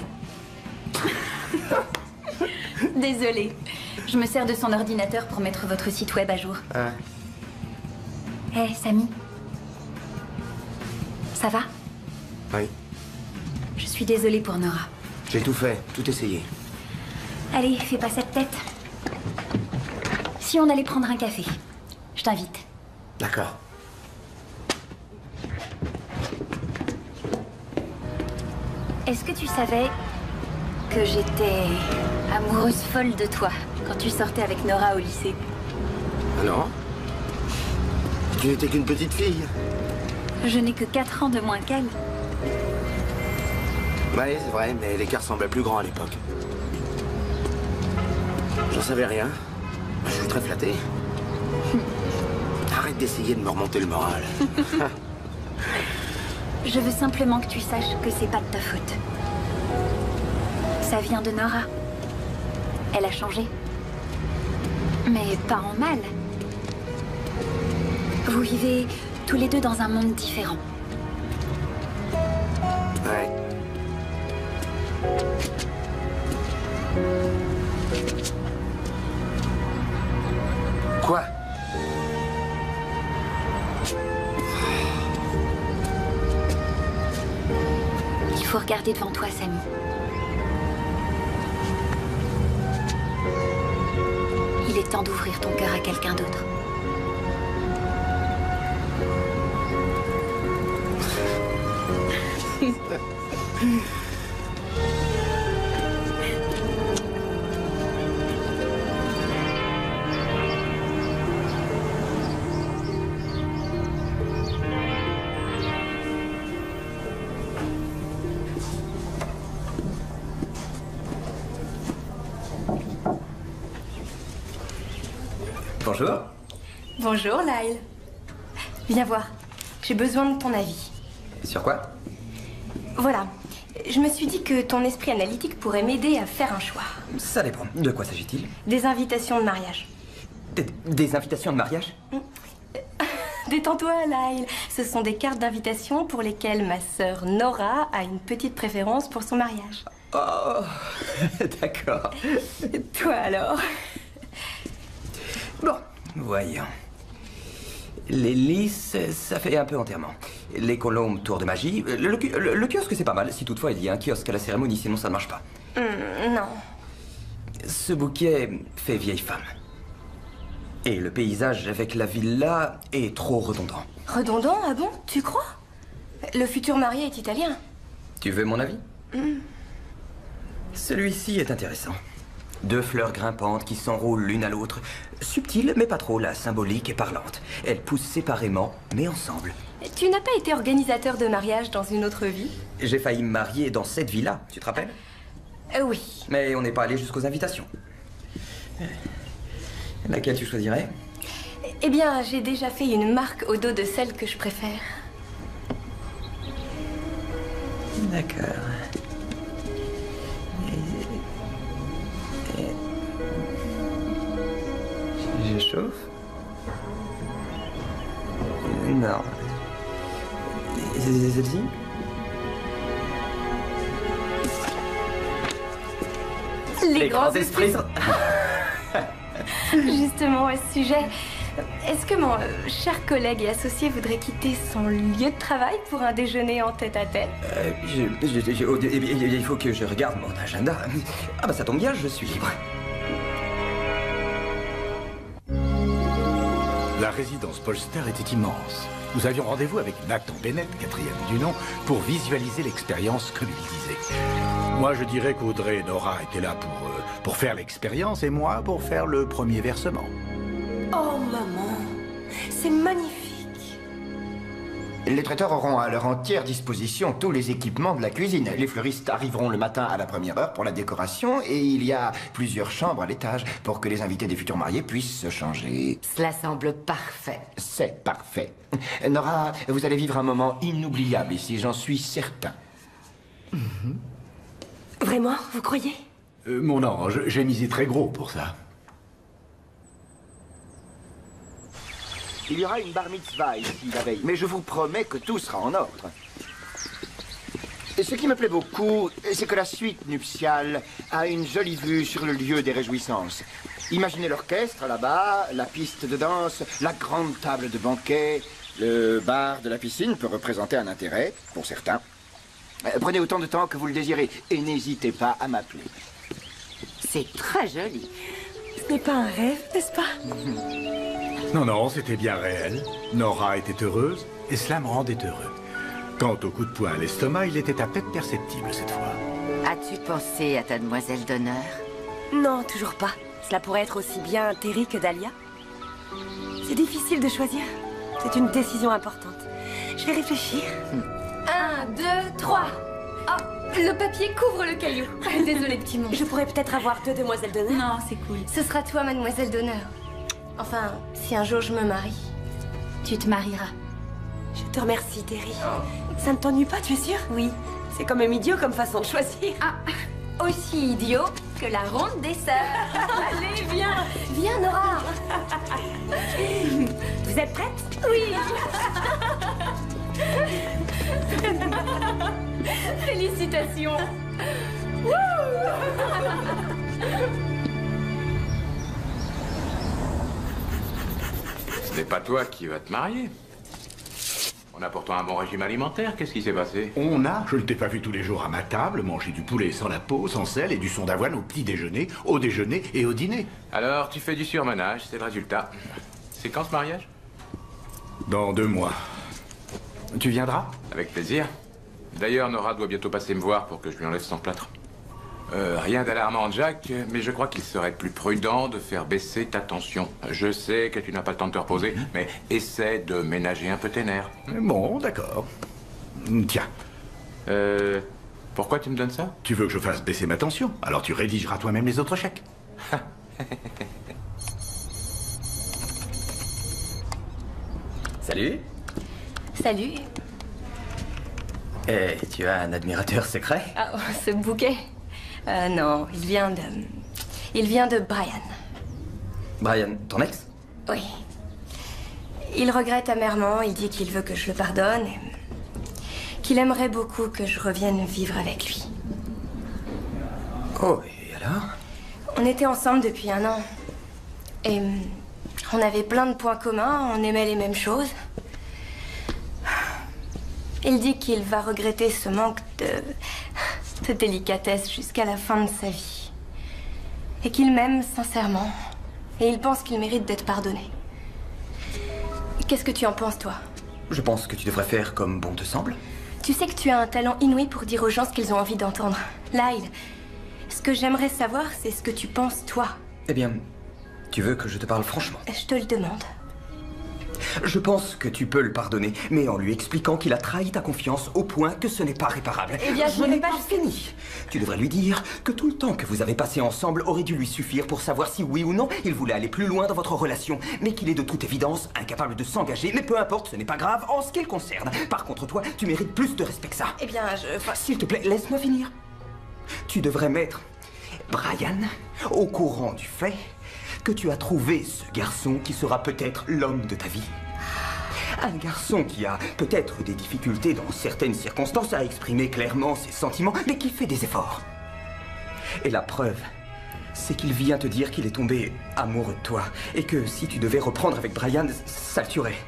Désolée. Je me sers de son ordinateur pour mettre votre site web à jour. Hé, Sammy. Ça va? Oui. Je suis désolée pour Nora. J'ai tout fait, tout essayé. Allez, fais pas cette tête. Si on allait prendre un café, je t'invite. D'accord. Est-ce que tu savais que j'étais amoureuse folle de toi quand tu sortais avec Nora au lycée? Non. Tu n'étais qu'une petite fille. Je n'ai que 4 ans de moins qu'elle. Oui, c'est vrai, mais l'écart semblait plus grand à l'époque. J'en savais rien. Je suis très flatté. Arrête d'essayer de me remonter le moral. Je veux simplement que tu saches que c'est pas de ta faute. Ça vient de Nora. Elle a changé. Mais pas en mal. Vous vivez tous les deux dans un monde différent. Ouais. Quoi? Il faut regarder devant toi, Sammy. Il est temps d'ouvrir ton cœur à quelqu'un d'autre. Bonjour. Bonjour, Lyle. Viens voir. J'ai besoin de ton avis. Sur quoi? Voilà. Je me suis dit que ton esprit analytique pourrait m'aider à faire un choix. Ça dépend. De quoi s'agit-il? Des invitations de mariage. Des invitations de mariage? Détends-toi, Lyle. Ce sont des cartes d'invitation pour lesquelles ma sœur Nora a une petite préférence pour son mariage. Oh, d'accord. Toi alors? Bon, voyons. Les lys, ça fait un peu enterrement. Les colombes, tour de magie. Le kiosque, c'est pas mal, si toutefois il y a un kiosque à la cérémonie, sinon ça ne marche pas. Non. Ce bouquet fait vieille femme. Et le paysage avec la villa est trop redondant. Redondant? Ah bon? Tu crois? Le futur marié est italien. Tu veux mon avis? Celui-ci est intéressant. 2 fleurs grimpantes qui s'enroulent l'une à l'autre. Subtile, mais pas trop, la symbolique est parlante. Elles poussent séparément, mais ensemble. Tu n'as pas été organisateur de mariage dans une autre vie? J'ai failli me marier dans cette villa, tu te rappelles? Oui. Mais on n'est pas allé jusqu'aux invitations. Laquelle tu choisirais? Eh bien, j'ai déjà fait une marque au dos de celle que je préfère. D'accord. Je chauffe? Non. Celle-ci? Les grands esprits sont... Justement, à ce sujet, est-ce que mon cher collègue et associé voudrait quitter son lieu de travail pour un déjeuner en tête-à-tête? Il faut que je regarde mon agenda. Ah bah ça tombe bien, je suis libre. La résidence Polster était immense. Nous avions rendez-vous avec Nathan Bennett, 4e du nom, pour visualiser l'expérience comme il disait. Moi, je dirais qu'Audrey et Nora étaient là pour faire l'expérience et moi pour faire le premier versement. Oh, maman, c'est magnifique. Les traiteurs auront à leur entière disposition tous les équipements de la cuisine. Les fleuristes arriveront le matin à la première heure pour la décoration et il y a plusieurs chambres à l'étage pour que les invités des futurs mariés puissent se changer. Cela semble parfait. C'est parfait. Nora, vous allez vivre un moment inoubliable ici, j'en suis certain. Vraiment, vous croyez? Mon ange, j'ai misé très gros pour ça. Il y aura une bar mitzvah ici la veille, mais je vous promets que tout sera en ordre. Et ce qui me plaît beaucoup, c'est que la suite nuptiale a une jolie vue sur le lieu des réjouissances. Imaginez l'orchestre là-bas, la piste de danse, la grande table de banquet, le bar de la piscine peut représenter un intérêt, pour certains. Prenez autant de temps que vous le désirez et n'hésitez pas à m'appeler. C'est très joli. Ce n'est pas un rêve, n'est-ce pas? Non, non, c'était bien réel. Nora était heureuse et cela me rendait heureux. Quant au coup de poing à l'estomac, il était à peine perceptible cette fois. As-tu pensé à ta demoiselle d'honneur? Non, toujours pas. Cela pourrait être aussi bien Terry que Dahlia. C'est difficile de choisir. C'est une décision importante. Je vais réfléchir. 1, 2, 3. Oh, le papier couvre le caillou. Désolée, petit monstre. Je pourrais peut-être avoir 2 demoiselles d'honneur. Non, c'est cool. Ce sera toi, mademoiselle d'honneur. Enfin, si un jour je me marie. Tu te marieras. Je te remercie, Terry. Ça ne t'ennuie pas, tu es sûre? Oui. C'est quand même idiot comme façon de choisir. Ah, aussi idiot que la ronde des sœurs. Allez, viens. Viens, Nora. Vous êtes prête? Oui. Félicitations. Ce n'est pas toi qui vas te marier. On a pourtant un bon régime alimentaire. Qu'est-ce qui s'est passé? Je ne t'ai pas vu tous les jours à ma table, manger du poulet sans la peau, sans sel et du son d'avoine au petit déjeuner, au déjeuner et au dîner. Alors, tu fais du surmenage, c'est le résultat. C'est quand ce mariage? Dans 2 mois. Tu viendras? Avec plaisir. D'ailleurs, Nora doit bientôt passer me voir pour que je lui enlève son plâtre. Rien d'alarmant, Jack, mais je crois qu'il serait plus prudent de faire baisser ta tension. Je sais que tu n'as pas le temps de te reposer, mais essaie de ménager un peu tes nerfs. Bon, d'accord. Tiens. Pourquoi tu me donnes ça? Tu veux que je fasse baisser ma tension? Alors tu rédigeras toi-même les autres chèques. Salut. Salut. Et tu as un admirateur secret? Ah, oh, ce bouquet. Non, il vient de Brian. Brian, ton ex? Oui. Il regrette amèrement, il dit qu'il veut que je le pardonne et qu'il aimerait beaucoup que je revienne vivre avec lui. Oh, et alors? On était ensemble depuis 1 an. Et on avait plein de points communs, on aimait les mêmes choses. Il dit qu'il va regretter ce manque de délicatesse jusqu'à la fin de sa vie. Et qu'il m'aime sincèrement. Et il pense qu'il mérite d'être pardonné. Qu'est-ce que tu en penses, toi? Je pense que tu devrais faire comme bon te semble. Tu sais que tu as un talent inouï pour dire aux gens ce qu'ils ont envie d'entendre. Lyle, ce que j'aimerais savoir, c'est ce que tu penses, toi. Eh bien, tu veux que je te parle franchement? Je te le demande. Je pense que tu peux le pardonner, mais en lui expliquant qu'il a trahi ta confiance au point que ce n'est pas réparable. Eh bien, je n'ai pas fini. Tu devrais lui dire que tout le temps que vous avez passé ensemble aurait dû lui suffire pour savoir si oui ou non il voulait aller plus loin dans votre relation, mais qu'il est de toute évidence incapable de s'engager. Mais peu importe, ce n'est pas grave en ce qui le concerne. Par contre, toi, tu mérites plus de respect que ça. Eh bien, S'il te plaît, laisse-moi finir. Tu devrais mettre Brian au courant du fait que tu as trouvé ce garçon qui sera peut-être l'homme de ta vie. Un garçon qui a peut-être des difficultés dans certaines circonstances à exprimer clairement ses sentiments, mais qui fait des efforts. Et la preuve, c'est qu'il vient te dire qu'il est tombé amoureux de toi, et que si tu devais reprendre avec Brian, ça le tuerait.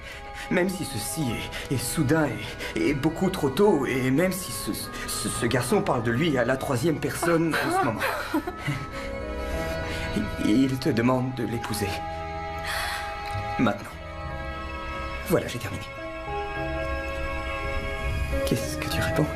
Même si ceci est soudain et beaucoup trop tôt, et même si ce garçon parle de lui à la 3e personne en ce moment. Il te demande de l'épouser. Maintenant. Voilà, j'ai terminé. Qu'est-ce que tu réponds?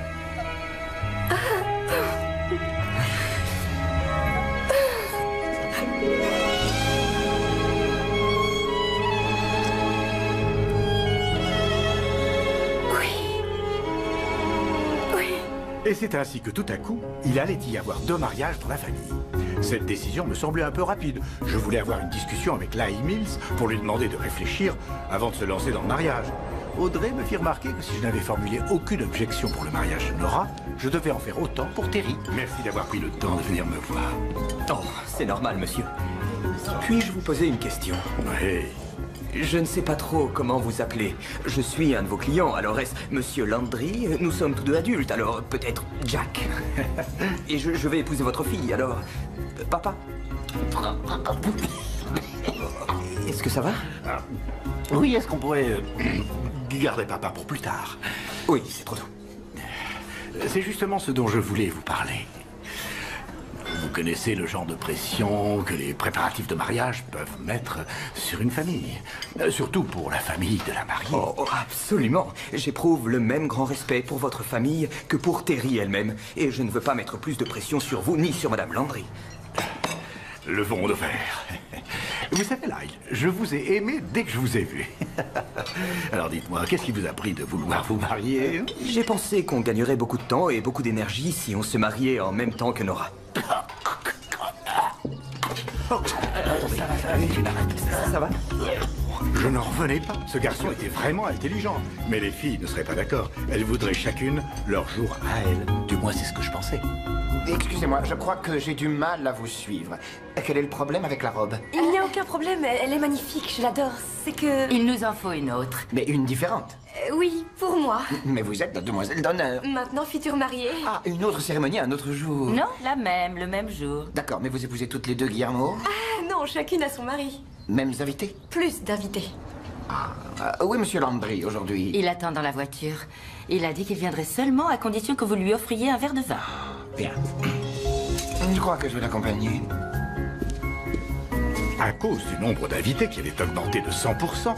Et c'est ainsi que tout à coup, il allait y avoir 2 mariages dans la famille. Cette décision me semblait un peu rapide. Je voulais avoir une discussion avec Lyle Mills pour lui demander de réfléchir avant de se lancer dans le mariage. Audrey me fit remarquer que si je n'avais formulé aucune objection pour le mariage de Nora, je devais en faire autant pour Terry. Merci d'avoir pris le temps de venir me voir. Oh, c'est normal, monsieur. Puis-je vous poser une question? Oui. Je ne sais pas trop comment vous appeler. Je suis un de vos clients, alors est-ce Monsieur Landry? Nous sommes tous deux adultes, alors peut-être Jack. Et je vais épouser votre fille, alors... Papa? Est-ce que ça va? Oui, est-ce qu'on pourrait garder papa pour plus tard? Oui, c'est trop tôt. C'est justement ce dont je voulais vous parler. Vous connaissez le genre de pression que les préparatifs de mariage peuvent mettre sur une famille. Surtout pour la famille de la mariée. Oh, absolument. J'éprouve le même grand respect pour votre famille que pour Terry elle-même. Et je ne veux pas mettre plus de pression sur vous ni sur Madame Landry. Levons de verre. Vous savez, Lyle, je vous ai aimé dès que je vous ai vu. Alors dites-moi, qu'est-ce qui vous a pris de vouloir vous marier? J'ai pensé qu'on gagnerait beaucoup de temps et beaucoup d'énergie si on se mariait en même temps que Nora. Ça va? Je n'en revenais pas. Ce garçon était vraiment intelligent. Mais les filles ne seraient pas d'accord. Elles voudraient chacune leur jour à elles. Du moins, c'est ce que je pensais. Excusez-moi, je crois que j'ai du mal à vous suivre. Quel est le problème avec la robe? Il n'y a aucun problème, elle est magnifique, je l'adore. C'est que... Il nous en faut une autre. Mais une différente. Oui, pour moi. Mais vous êtes la demoiselle d'honneur. Maintenant, future mariée. Ah, une autre cérémonie, un autre jour. Non, la même, le même jour. D'accord, mais vous épousez toutes les deux Guillermo? Ah non, chacune a son mari. Mêmes invités? Plus d'invités. Oui, monsieur Landry, aujourd'hui. Il attend dans la voiture. Il a dit qu'il viendrait seulement à condition que vous lui offriez un verre de vin. Bien. Je crois que je vais l'accompagner. À cause du nombre d'invités qui avait augmenté de 100%,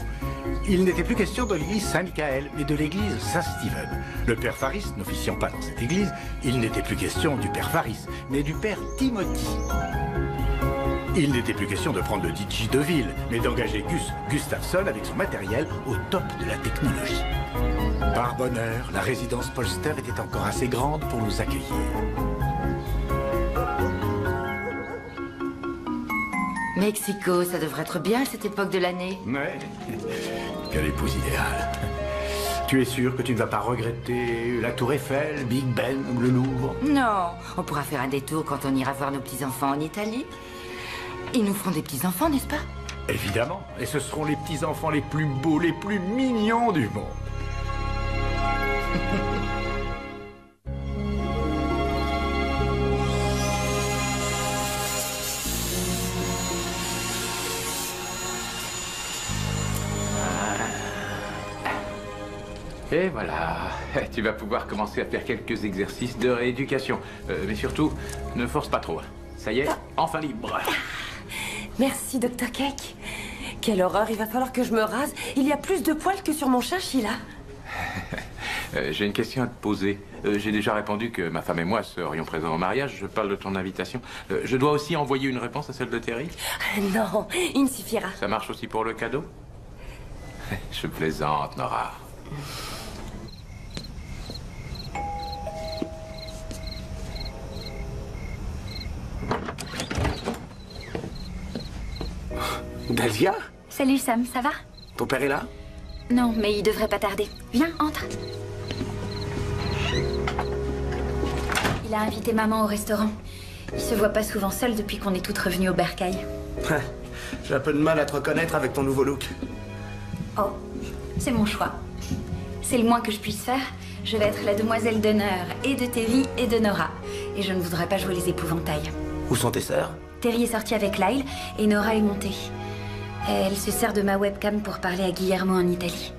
il n'était plus question de l'église Saint-Michael, mais de l'église Saint-Stephen. Le père Faris n'officiant pas dans cette église, il n'était plus question du père Faris, mais du père Timothy. Il n'était plus question de prendre le DJ de ville, mais d'engager Gus Gustafsson avec son matériel au top de la technologie. Par bonheur, la résidence Polster était encore assez grande pour nous accueillir. Mexico, ça devrait être bien à cette époque de l'année. Ouais. Quelle épouse idéale. Tu es sûr que tu ne vas pas regretter la Tour Eiffel, Big Ben ou le Louvre? Non, on pourra faire un détour quand on ira voir nos petits-enfants en Italie. Ils nous feront des petits-enfants, n'est-ce pas? Évidemment. Et ce seront les petits-enfants les plus beaux, les plus mignons du monde. Et voilà, tu vas pouvoir commencer à faire quelques exercices de rééducation. Mais surtout, ne force pas trop. Ça y est, enfin libre. Merci, Dr. Cake. Quelle horreur, il va falloir que je me rase. Il y a plus de poils que sur mon chinchilla. J'ai une question à te poser. J'ai déjà répondu que ma femme et moi serions présents au mariage. Je parle de ton invitation. Je dois aussi envoyer une réponse à celle de Terry? Non, il me suffira. Ça marche aussi pour le cadeau? Je plaisante, Nora. Dahlia? Salut Sam, ça va? Ton père est là? Non, mais il devrait pas tarder. Viens, entre. Il a invité maman au restaurant. Il se voit pas souvent seul depuis qu'on est toutes revenues au bercail. J'ai un peu de mal à te reconnaître avec ton nouveau look. Oh, c'est mon choix. C'est le moins que je puisse faire. Je vais être la demoiselle d'honneur et de Terry et de Nora. Et je ne voudrais pas jouer les épouvantails. Où sont tes sœurs? Terry est sortie avec Lyle et Nora est montée. Elle se sert de ma webcam pour parler à Guillermo en Italie.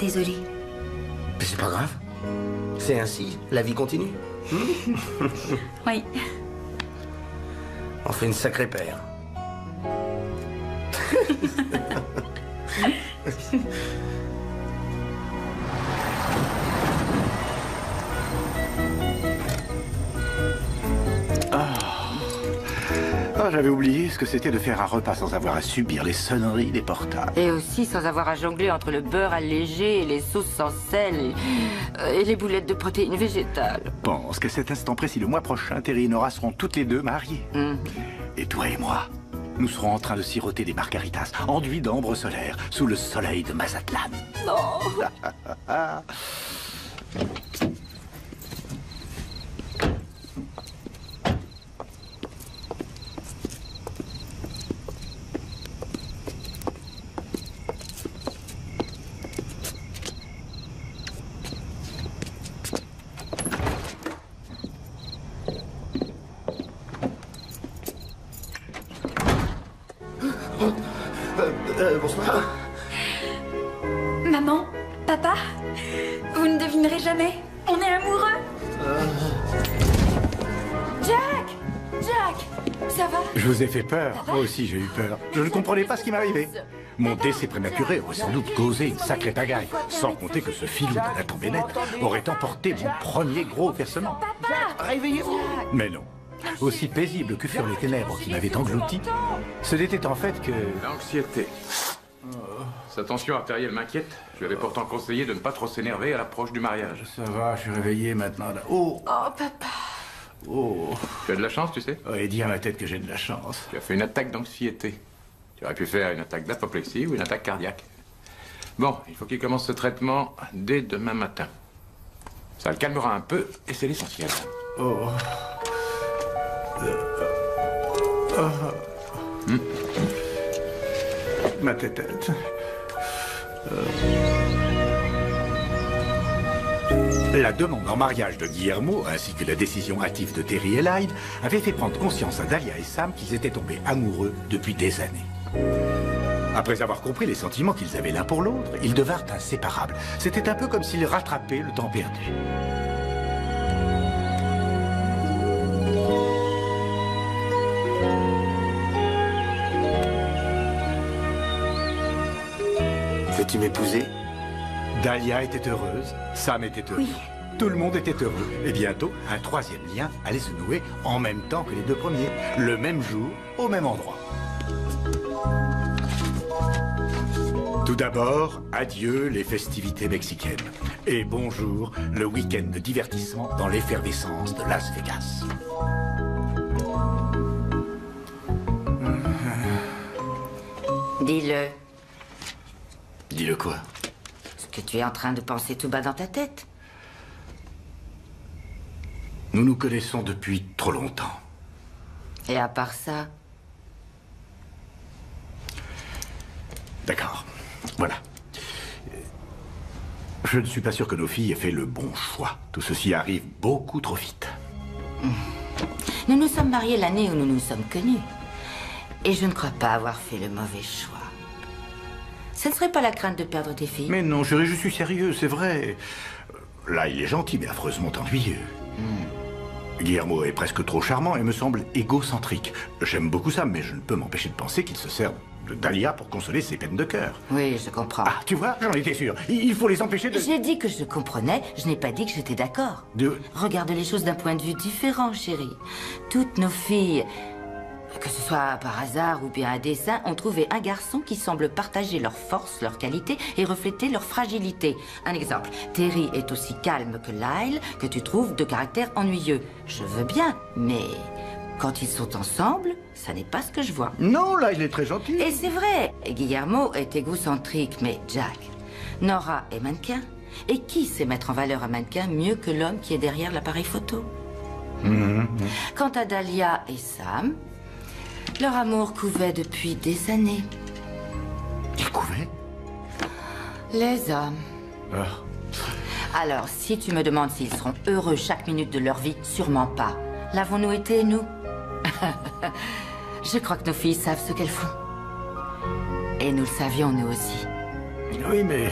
Désolée. Mais c'est pas grave. C'est ainsi, la vie continue. Oui. On fait une sacrée paire. Ah, j'avais oublié ce que c'était de faire un repas sans avoir à subir les sonneries des portables. Et aussi sans avoir à jongler entre le beurre allégé et les sauces sans sel et les boulettes de protéines végétales. Pense qu'à cet instant précis, le mois prochain, Terry et Nora seront toutes les deux mariées. Et toi et moi, nous serons en train de siroter des margaritas enduits d'ambre solaire sous le soleil de Mazatlan. Non. Bonsoir. Maman, papa, vous ne devinerez jamais. On est amoureux. Jack, ça va? Je vous ai fait peur. Moi aussi, j'ai eu peur. Je ne comprenais pas ce qui m'arrivait. Mon décès prématuré aurait sans doute causé une sacrée pagaille. Sans compter que ce filou de la tombénette aurait emporté mon premier gros versement. Réveillez-vous. Mais non. Aussi paisible que furent les ténèbres qui m'avaient englouti, ce n'était en fait que... L'anxiété. Sa tension artérielle m'inquiète. Je lui avais pourtant conseillé de ne pas trop s'énerver à l'approche du mariage. Ça va, je suis réveillé maintenant. Oh, papa. Oh. Tu as de la chance, tu sais. Et dis à ma tête que j'ai de la chance. Tu as fait une attaque d'anxiété. Tu aurais pu faire une attaque d'apoplexie ou une attaque cardiaque. Bon, il faut qu'il commence ce traitement dès demain matin. Ça le calmera un peu et c'est l'essentiel. Oh. Ma tête. La demande en mariage de Guillermo, ainsi que la décision hâtive de Terry et Lyde, avaient fait prendre conscience à Dahlia et Sam qu'ils étaient tombés amoureux depuis des années. Après avoir compris les sentiments qu'ils avaient l'un pour l'autre, ils devinrent inséparables. C'était un peu comme s'ils rattrapaient le temps perdu. Veux-tu m'épouser? Dahlia était heureuse, Sam était heureux. Oui. Tout le monde était heureux. Et bientôt, un troisième lien allait se nouer en même temps que les deux premiers. Le même jour, au même endroit. Tout d'abord, adieu les festivités mexicaines. Et bonjour le week-end de divertissement dans l'effervescence de Las Vegas. Dis-le. Dis-le quoi? Ce que tu es en train de penser tout bas dans ta tête. Nous nous connaissons depuis trop longtemps. Et à part ça? D'accord. Voilà. Je ne suis pas sûr que nos filles aient fait le bon choix. Tout ceci arrive beaucoup trop vite. Nous nous sommes mariés l'année où nous nous sommes connus. Et je ne crois pas avoir fait le mauvais choix. Ce ne serait pas la crainte de perdre tes filles? Mais non, chérie, je suis sérieux, c'est vrai. Là, il est gentil, mais affreusement ennuyeux. Guillermo est presque trop charmant et me semble égocentrique. J'aime beaucoup ça, mais je ne peux m'empêcher de penser qu'il se sert de Dahlia pour consoler ses peines de cœur. Oui, je comprends. Ah, tu vois, j'en étais sûr. Il faut les empêcher de... J'ai dit que je comprenais, je n'ai pas dit que j'étais d'accord. Regarde les choses d'un point de vue différent, chérie. Toutes nos filles, que ce soit par hasard ou bien à dessein, ont trouvé un garçon qui semble partager leurs forces, leurs qualités et refléter leur fragilité. Un exemple, Terry est aussi calme que Lyle, que tu trouves de caractère ennuyeux. Je veux bien, mais quand ils sont ensemble, ça n'est pas ce que je vois. Non, là, il est très gentil. Et c'est vrai, Guillermo est égocentrique, mais Jack, Nora est mannequin. Et qui sait mettre en valeur un mannequin mieux que l'homme qui est derrière l'appareil photo? Quant à Dahlia et Sam, leur amour couvait depuis des années. Il couvait? Les hommes. Alors, si tu me demandes s'ils seront heureux chaque minute de leur vie, sûrement pas. L'avons-nous été, nous? Je crois que nos filles savent ce qu'elles font. Et nous le savions, nous aussi. Oui, mais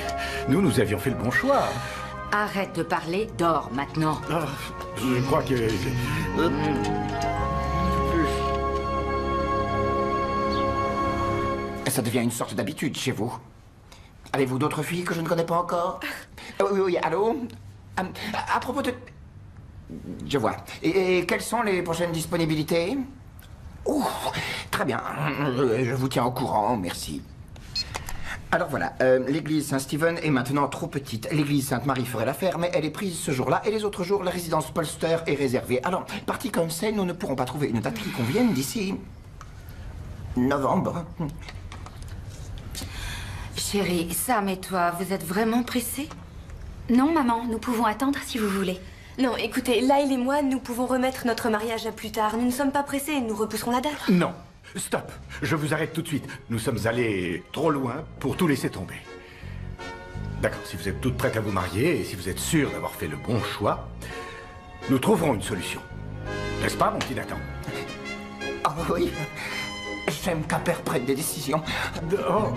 nous avions fait le bon choix. Arrête de parler, dors maintenant. Je crois que... Ça devient une sorte d'habitude chez vous. Avez-vous d'autres filles que je ne connais pas encore? Oui, oui, allô? À propos de... Je vois. Et quelles sont les prochaines disponibilités? Ouh, très bien. Je vous tiens au courant, merci. Alors voilà, l'église Saint-Stephen est maintenant trop petite. L'église Sainte-Marie ferait l'affaire, mais elle est prise ce jour-là. Et les autres jours, la résidence Polster est réservée. Alors, parti comme c'est, nous ne pourrons pas trouver une date qui convienne d'ici... novembre. Chérie, Sam et toi, vous êtes vraiment pressés? Non, maman, nous pouvons attendre si vous voulez. Non, écoutez, Lyle et moi, nous pouvons remettre notre mariage à plus tard. Nous ne sommes pas pressés, nous repousserons la date. Non, stop. Je vous arrête tout de suite. Nous sommes allés trop loin pour tout laisser tomber. D'accord, si vous êtes toutes prêtes à vous marier et si vous êtes sûres d'avoir fait le bon choix, nous trouverons une solution. N'est-ce pas, mon petit Nathan? Ah oui. J'aime qu'un père prenne des décisions. Oh.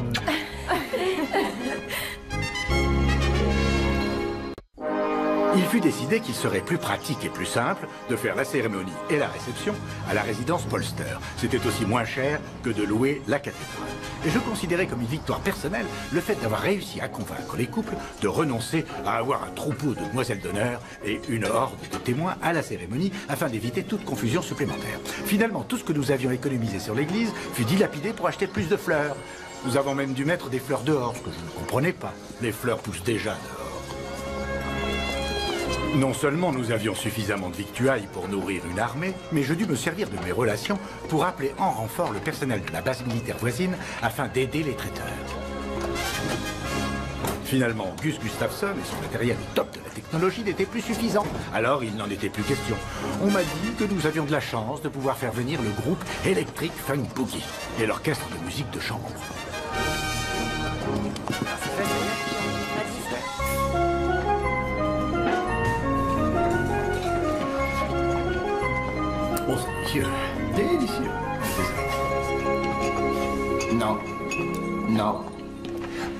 Il fut décidé qu'il serait plus pratique et plus simple de faire la cérémonie et la réception à la résidence Polster. C'était aussi moins cher que de louer la cathédrale. Et je considérais comme une victoire personnelle le fait d'avoir réussi à convaincre les couples de renoncer à avoir un troupeau de demoiselles d'honneur et une horde de témoins à la cérémonie afin d'éviter toute confusion supplémentaire. Finalement, tout ce que nous avions économisé sur l'église fut dilapidé pour acheter plus de fleurs. Nous avons même dû mettre des fleurs dehors, ce que je ne comprenais pas. Les fleurs poussent déjà dehors. Non seulement nous avions suffisamment de victuailles pour nourrir une armée, mais je dus me servir de mes relations pour appeler en renfort le personnel de la base militaire voisine afin d'aider les traiteurs. Finalement, Gus Gustafsson et son matériel au top de la technologie n'étaient plus suffisants. Alors il n'en était plus question. On m'a dit que nous avions de la chance de pouvoir faire venir le groupe Electric Funk Boogie et l'orchestre de musique de chambre. Oh, c'est délicieux. Délicieux. Non. Non.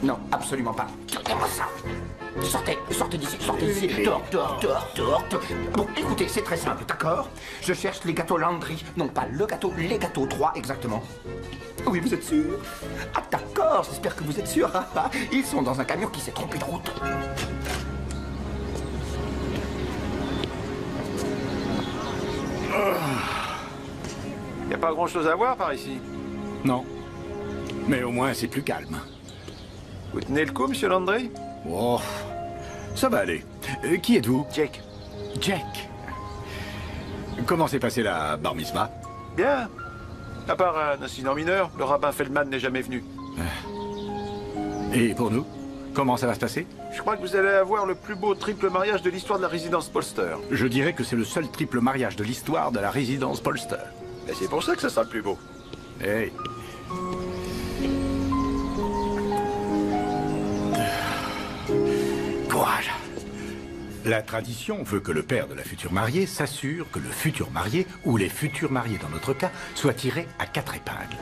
Non, absolument pas. Sortez-moi ça. Sortez d'ici, sortez d'ici. Dehors. Bon, écoutez, c'est très simple, d'accord? Je cherche les gâteaux Landry. Non, pas le gâteau, les gâteaux 3 exactement. Oui, vous êtes sûr? Ah, d'accord, j'espère que vous êtes sûr. Ils sont dans un camion qui s'est trompé de route. Y a pas grand-chose à voir par ici. Non. Mais au moins, c'est plus calme. Vous tenez le coup, monsieur Landry? Oh, ça va aller. Qui êtes-vous? Jack. Jack. Comment s'est passée la bar mitzvah? Bien. À part un incident mineur, le rabbin Feldman n'est jamais venu. Et pour nous? Comment ça va se passer? Je crois que vous allez avoir le plus beau triple mariage de l'histoire de la résidence Polster. Je dirais que c'est le seul triple mariage de l'histoire de la résidence Polster. Et c'est pour ça que ça sera le plus beau. Hey. Courage. La tradition veut que le père de la future mariée s'assure que le futur marié, ou les futurs mariés dans notre cas, soient tirés à 4 épingles.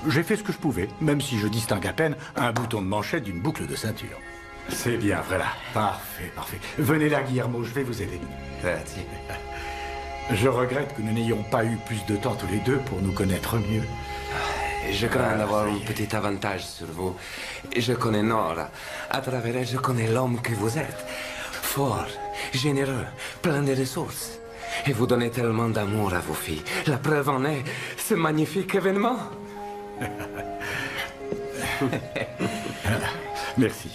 J'ai fait ce que je pouvais, même si je distingue à peine un bouton de manchette d'une boucle de ceinture. C'est bien, voilà. Parfait, parfait. Venez là, Guillermo, je vais vous aider. Grazie. Je regrette que nous n'ayons pas eu plus de temps tous les deux pour nous connaître mieux. Je crains d'avoir un petit avantage sur vous. Je connais Nora. À travers elle, je connais l'homme que vous êtes. Fort, généreux, plein de ressources. Et vous donnez tellement d'amour à vos filles. La preuve en est ce magnifique événement. Merci.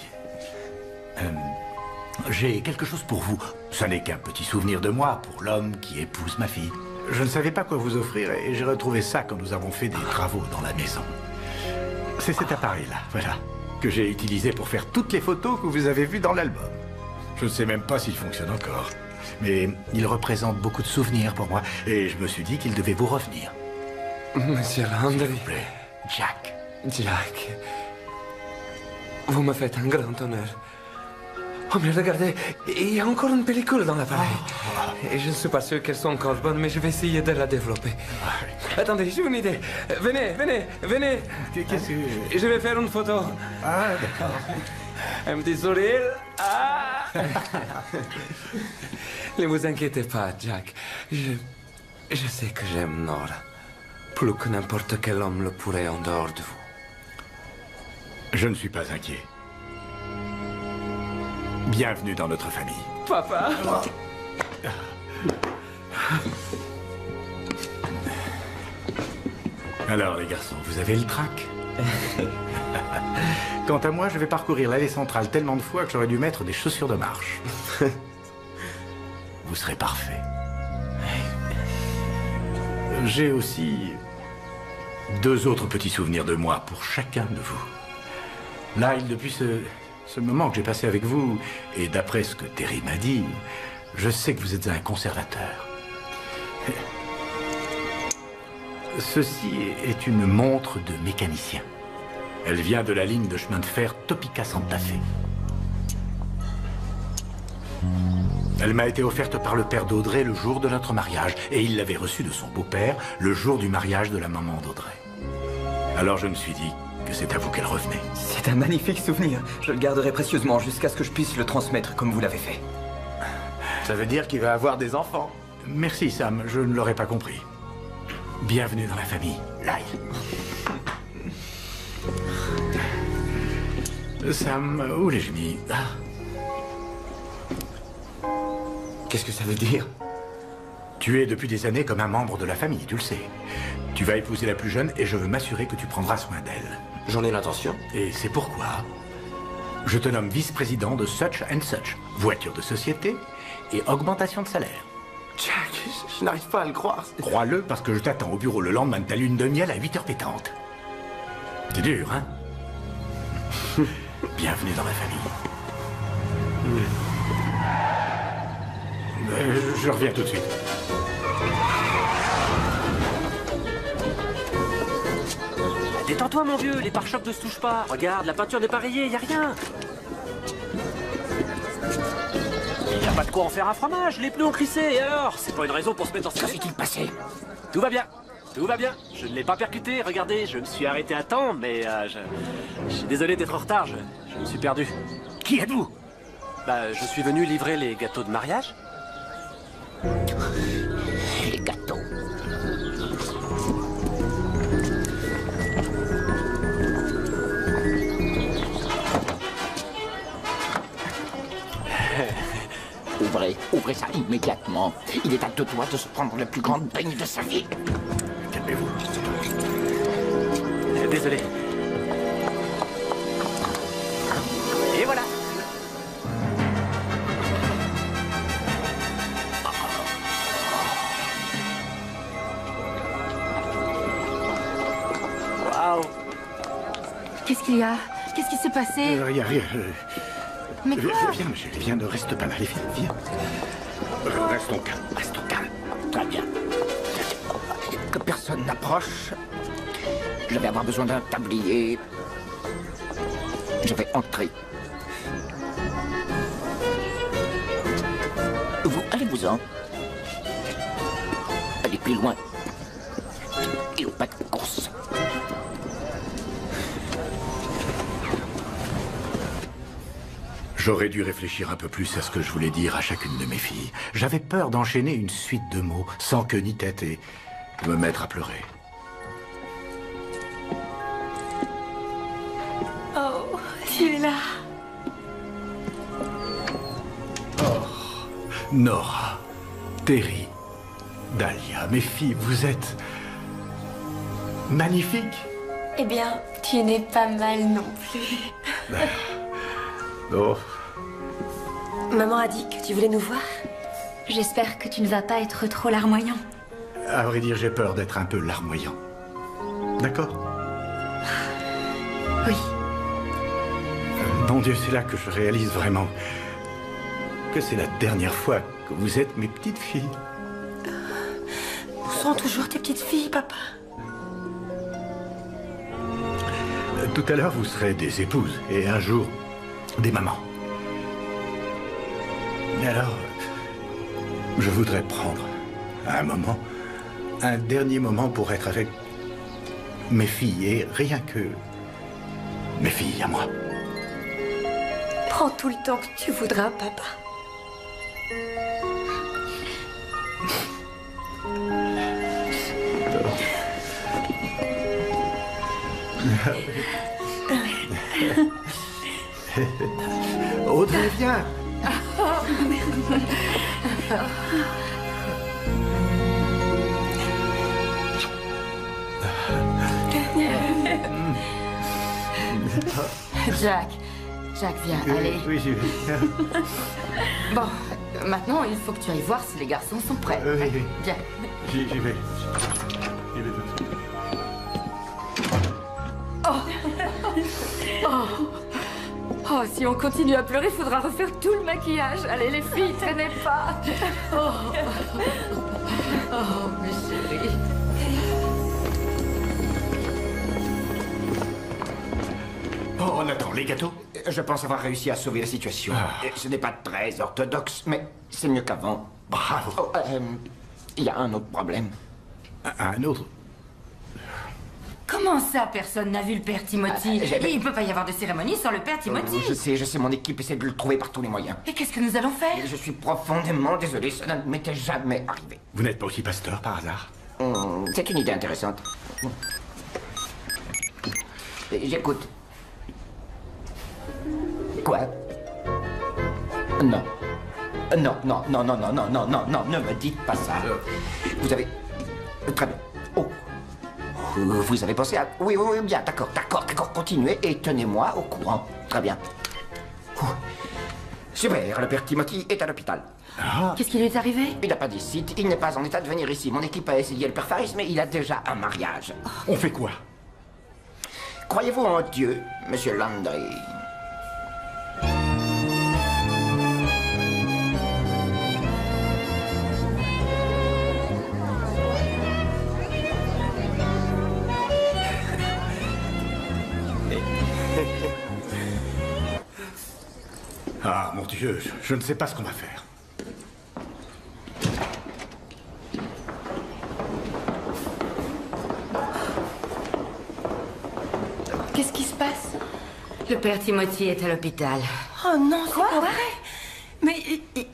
J'ai quelque chose pour vous. Ce n'est qu'un petit souvenir de moi pour l'homme qui épouse ma fille. Je ne savais pas quoi vous offrir et j'ai retrouvé ça quand nous avons fait des travaux dans la maison. C'est cet appareil-là, voilà, que j'ai utilisé pour faire toutes les photos que vous avez vues dans l'album. Je ne sais même pas s'il fonctionne encore, mais il représente beaucoup de souvenirs pour moi et je me suis dit qu'il devait vous revenir. Monsieur Landry. S'il vous plaît, Jack. Jack. Vous me faites un grand honneur. Oh, mais regardez, il y a encore une pellicule dans l'appareil. Et je ne suis pas sûr qu'elles sont encore bonnes, mais je vais essayer de la développer. Attendez, j'ai une idée. Venez. Qu'est-ce que... Je vais faire une photo. Ah, d'accord. Un petit sourire. Ah. Ne vous inquiétez pas, Jack. Je sais que j'aime Nora. Plus que n'importe quel homme le pourrait en dehors de vous. Je ne suis pas inquiet. Bienvenue dans notre famille. Papa. Alors les garçons, vous avez le trac? Quant à moi, je vais parcourir l'allée centrale tellement de fois que j'aurais dû mettre des chaussures de marche. Vous serez parfait. J'ai aussi 2 autres petits souvenirs de moi pour chacun de vous. Lyle, depuis ce moment que j'ai passé avec vous, et d'après ce que Terry m'a dit, je sais que vous êtes un conservateur. Ceci est une montre de mécanicien. Elle vient de la ligne de chemin de fer Topeka-Santa Fe. Elle m'a été offerte par le père d'Audrey le jour de notre mariage, et il l'avait reçue de son beau-père le jour du mariage de la maman d'Audrey. Alors je me suis dit que c'est à vous qu'elle revenait. C'est un magnifique souvenir. Je le garderai précieusement jusqu'à ce que je puisse le transmettre comme vous l'avez fait. Ça veut dire qu'il va avoir des enfants. Merci Sam, je ne l'aurais pas compris. Bienvenue dans la famille, Lyle. Sam, où l'ai-je mis? Qu'est-ce que ça veut dire? Tu es depuis des années comme un membre de la famille, tu le sais. Tu vas épouser la plus jeune et je veux m'assurer que tu prendras soin d'elle. J'en ai l'intention. Et c'est pourquoi je te nomme vice-président de Such and Such, voiture de société et augmentation de salaire. Jack, je n'arrive pas à le croire. Crois-le, parce que je t'attends au bureau le lendemain de ta lune de miel à 8h pétantes. C'est dur, hein? Bienvenue dans la famille. Je reviens tout de suite. Détends-toi, mon vieux, les pare-chocs ne se touchent pas. Regarde, la peinture n'est pas rayée, y a rien. Il n'y a pas de quoi en faire un fromage, les pneus ont crissé, et alors? C'est pas une raison pour se mettre en stress. Que s'est-il passé? Tout va bien, tout va bien. Je ne l'ai pas percuté, regardez, je me suis arrêté à temps, mais je suis désolé d'être en retard, je me suis perdu. Qui êtes-vous? Bah, je suis venu livrer les gâteaux de mariage. Les gâteaux. Ouvrez ça immédiatement. Il est à 2 doigts de se prendre la plus grande baigne de sa vie. Calmez-vous. Désolé. Et voilà. Waouh. Qu'est-ce qu'il y a? Qu'est-ce qui s'est passé? Rien. Mais quoi? Viens, chérie, viens, ne reste pas là, allez, viens. Restons calmes. Très bien. Que personne n'approche. Je vais avoir besoin d'un tablier. Je vais entrer. Vous, allez-vous-en. Allez plus loin. Et au pas de course. J'aurais dû réfléchir un peu plus à ce que je voulais dire à chacune de mes filles. J'avais peur d'enchaîner une suite de mots sans queue ni tête et me mettre à pleurer. Oh, tu es là. Oh, Nora, Terry, Dahlia, mes filles, vous êtes magnifiques. Eh bien, tu n'es pas mal non plus. Oh. Maman a dit que tu voulais nous voir. J'espère que tu ne vas pas être trop larmoyant. À vrai dire, j'ai peur d'être un peu larmoyant. D'accord? Oui. Mon Dieu, c'est là que je réalise vraiment que c'est la dernière fois que vous êtes mes petites filles. Nous serons toujours tes petites filles, papa. Tout à l'heure, vous serez des épouses et un jour, des mamans. Mais alors, je voudrais prendre un dernier moment pour être avec mes filles et rien que mes filles à moi. Prends tout le temps que tu voudras, papa. Audrey, viens. Jack, viens, allez. Oui, j'y vais. Bon, maintenant, il faut que tu ailles voir si les garçons sont prêts. Oui. Viens. J'y vais. J'y vais tout Oh, si on continue à pleurer, il faudra refaire tout le maquillage. Allez, les filles, traînez pas. Oh, mes chéris. Oh, on attend les gâteaux. Je pense avoir réussi à sauver la situation. Ce n'est pas très orthodoxe, mais c'est mieux qu'avant. Bravo. Oh, il y a un autre problème. Un autre? Comment ça, personne n'a vu le père Timothy? Il peut pas y avoir de cérémonie sans le père Timothy. Je sais, mon équipe essaie de le trouver par tous les moyens. Et qu'est-ce que nous allons faire? Je suis profondément désolé, ça ne m'était jamais arrivé. Vous n'êtes pas aussi pasteur, par hasard? C'est une idée intéressante. J'écoute. Quoi? Non. Non, ne me dites pas ça. Vous avez... Très bien. Oh. Vous avez pensé à... Oui, bien, d'accord, continuez et tenez-moi au courant. Très bien. Super, le père Timothy est à l'hôpital. Qu'est-ce qui lui est arrivé? Il n'a pas dit site, il n'est pas en état de venir ici. Mon équipe a essayé le père Faris, mais il a déjà un mariage. On fait quoi? Croyez-vous en Dieu, monsieur Landry? Ah, mon Dieu, je ne sais pas ce qu'on va faire. Qu'est-ce qui se passe? Le père Timothy est à l'hôpital. Oh non, c'est pas vrai. Mais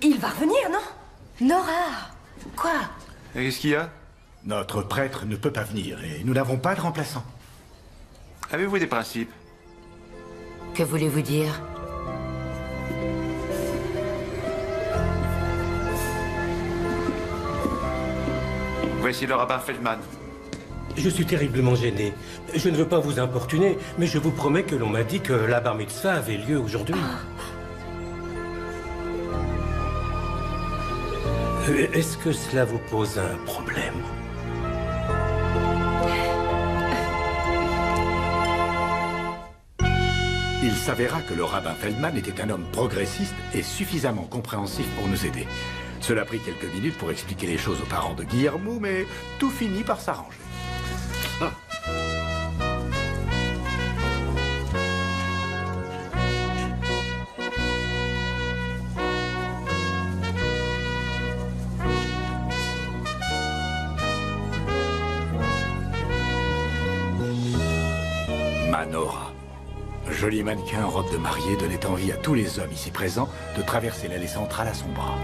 il va revenir, non? Nora! Quoi? Et qu'est-ce qu'il y a? Notre prêtre ne peut pas venir et nous n'avons pas de remplaçant. Avez-vous des principes? Que voulez-vous dire? Voici le rabbin Feldman. Je suis terriblement gêné. Je ne veux pas vous importuner, mais je vous promets que l'on m'a dit que la bar mitzvah avait lieu aujourd'hui. Est-ce que cela vous pose un problème? Il s'avéra que le rabbin Feldman était un homme progressiste et suffisamment compréhensif pour nous aider. Cela prit quelques minutes pour expliquer les choses aux parents de Guillermo, mais tout finit par s'arranger. Nora. Joli mannequin en robe de mariée donnait envie à tous les hommes ici présents de traverser l'allée centrale à son bras.